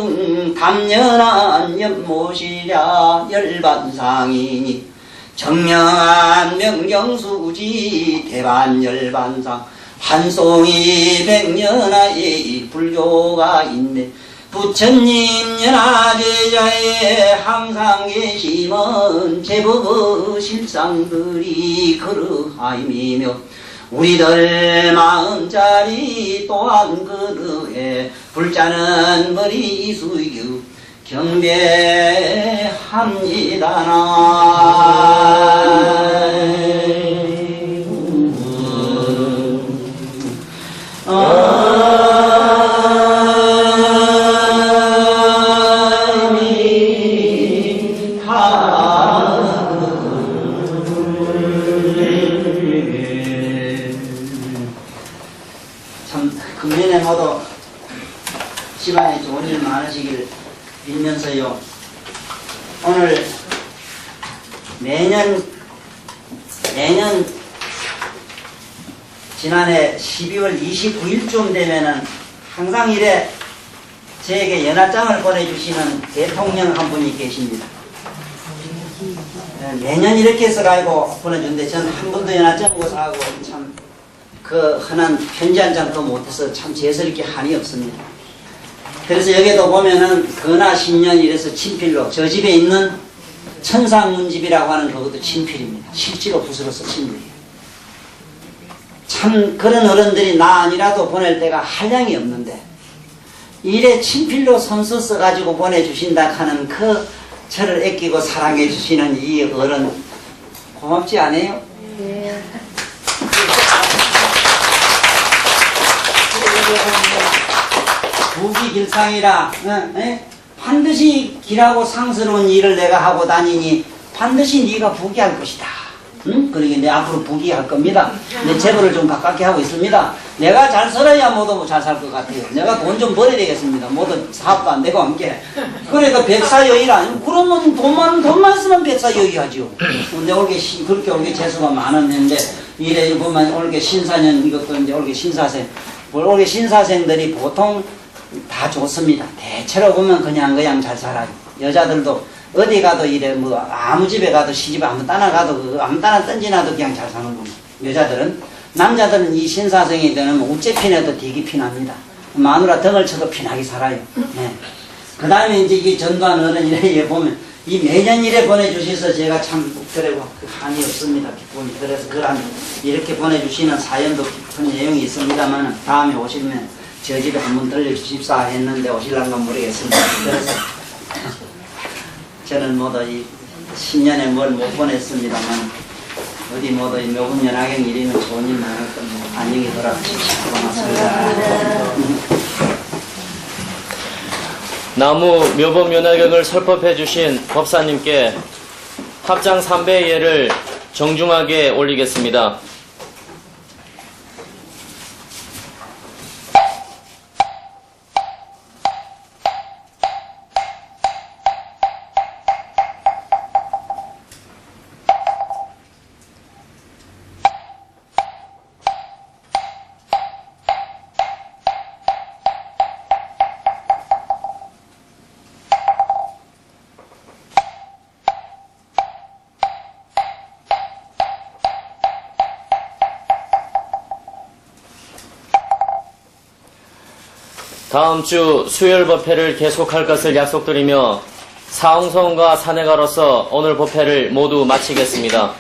감연한 연못이랴 열반상이니 정명한 명경수지 대반열반상 한송이 백년하의 불교가 있네 부처님 연화제자에 항상 계심은 제법 실상들이 그러하임이며 우리들 마음자리 또한 그러해 불자는 머리 숙여 참 금년에 모두 집안에 좋은 일 많으시길 빌면서요. 오늘 매년 지난해 12월 29일쯤 되면은 항상 이래 저에게 연하장을 보내주시는 대통령 한 분이 계십니다. 매년 이렇게 써가지고 보내주는데 전 한 번도 연하장 못 사고 참 그 흔한 편지 한 장도 못해서 참 제스럽게 한이 없습니다. 그래서 여기도 보면은 근하 10년 이래서 친필로 저 집에 있는 천상문집이라고 하는 그것도 친필입니다. 실제로 붓으로 쓴 친필이에요. 참 그런 어른들이 나 아니라도 보낼 때가 한량이 없는데 이래 친필로 손수 써가지고 보내주신다 하는 그 저를 아끼고 사랑해 주시는 이 어른 고맙지 않아요? 길상이라 반드시 길하고 상스러운 일을 내가 하고 다니니 반드시 네가 부귀할 것이다. 응? 그러게 내 앞으로 부귀할 겁니다. 내 재벌을 좀 가깝게 하고 있습니다. 내가 잘 살아야 모두 잘 살 것 같아요. 내가 돈 좀 벌어야 되겠습니다. 모두 사업도 안 되고 함께. 그러니까 백사여의라. 그러면 돈만 쓰면 백사여의하죠. 근데 올게 그렇게 올게 재수가 많았는데 이래 보면 올게 신사년 이것도 이제 올게 신사생. 올게 신사생들이 보통 다 좋습니다. 대체로 보면 그냥 잘 살아요. 여자들도 어디 가도 이래 뭐 아무 집에 가도 시집 아무 따나 가도 아무 따나 던지나도 그냥 잘 사는 겁니다. 여자들은. 남자들은 이 신사생이 되면 우째 피내도 되게 피납니다. 마누라 등을 쳐도 피나게 살아요. 네. 그 다음에 이제 이 전두환 어른 이래 보면 이 매년 이래 보내주셔서 제가 참 그래고 한이 없습니다. 기쁨이. 그래서 그런 이렇게 보내주시는 사연도 깊은 내용이 있습니다만 다음에 오시면 저 집에 한번 들려주십사 했는데 오실란가 모르겠습니다. 그래서 저는 모두 이 10년에 뭘 못 보냈습니다만 어디 모두 이 묘금연화경 일이면 좋은 일 많을 겁니다. 안녕히 돌아가십시오. 고맙습니다. 나무 묘법연화경을 설법해 주신 법사님께 합장 3배의 예를 정중하게 올리겠습니다. 다음 주 수요일 법회를 계속할 것을 약속드리며 사홍성과 사내가로서 오늘 법회를 모두 마치겠습니다.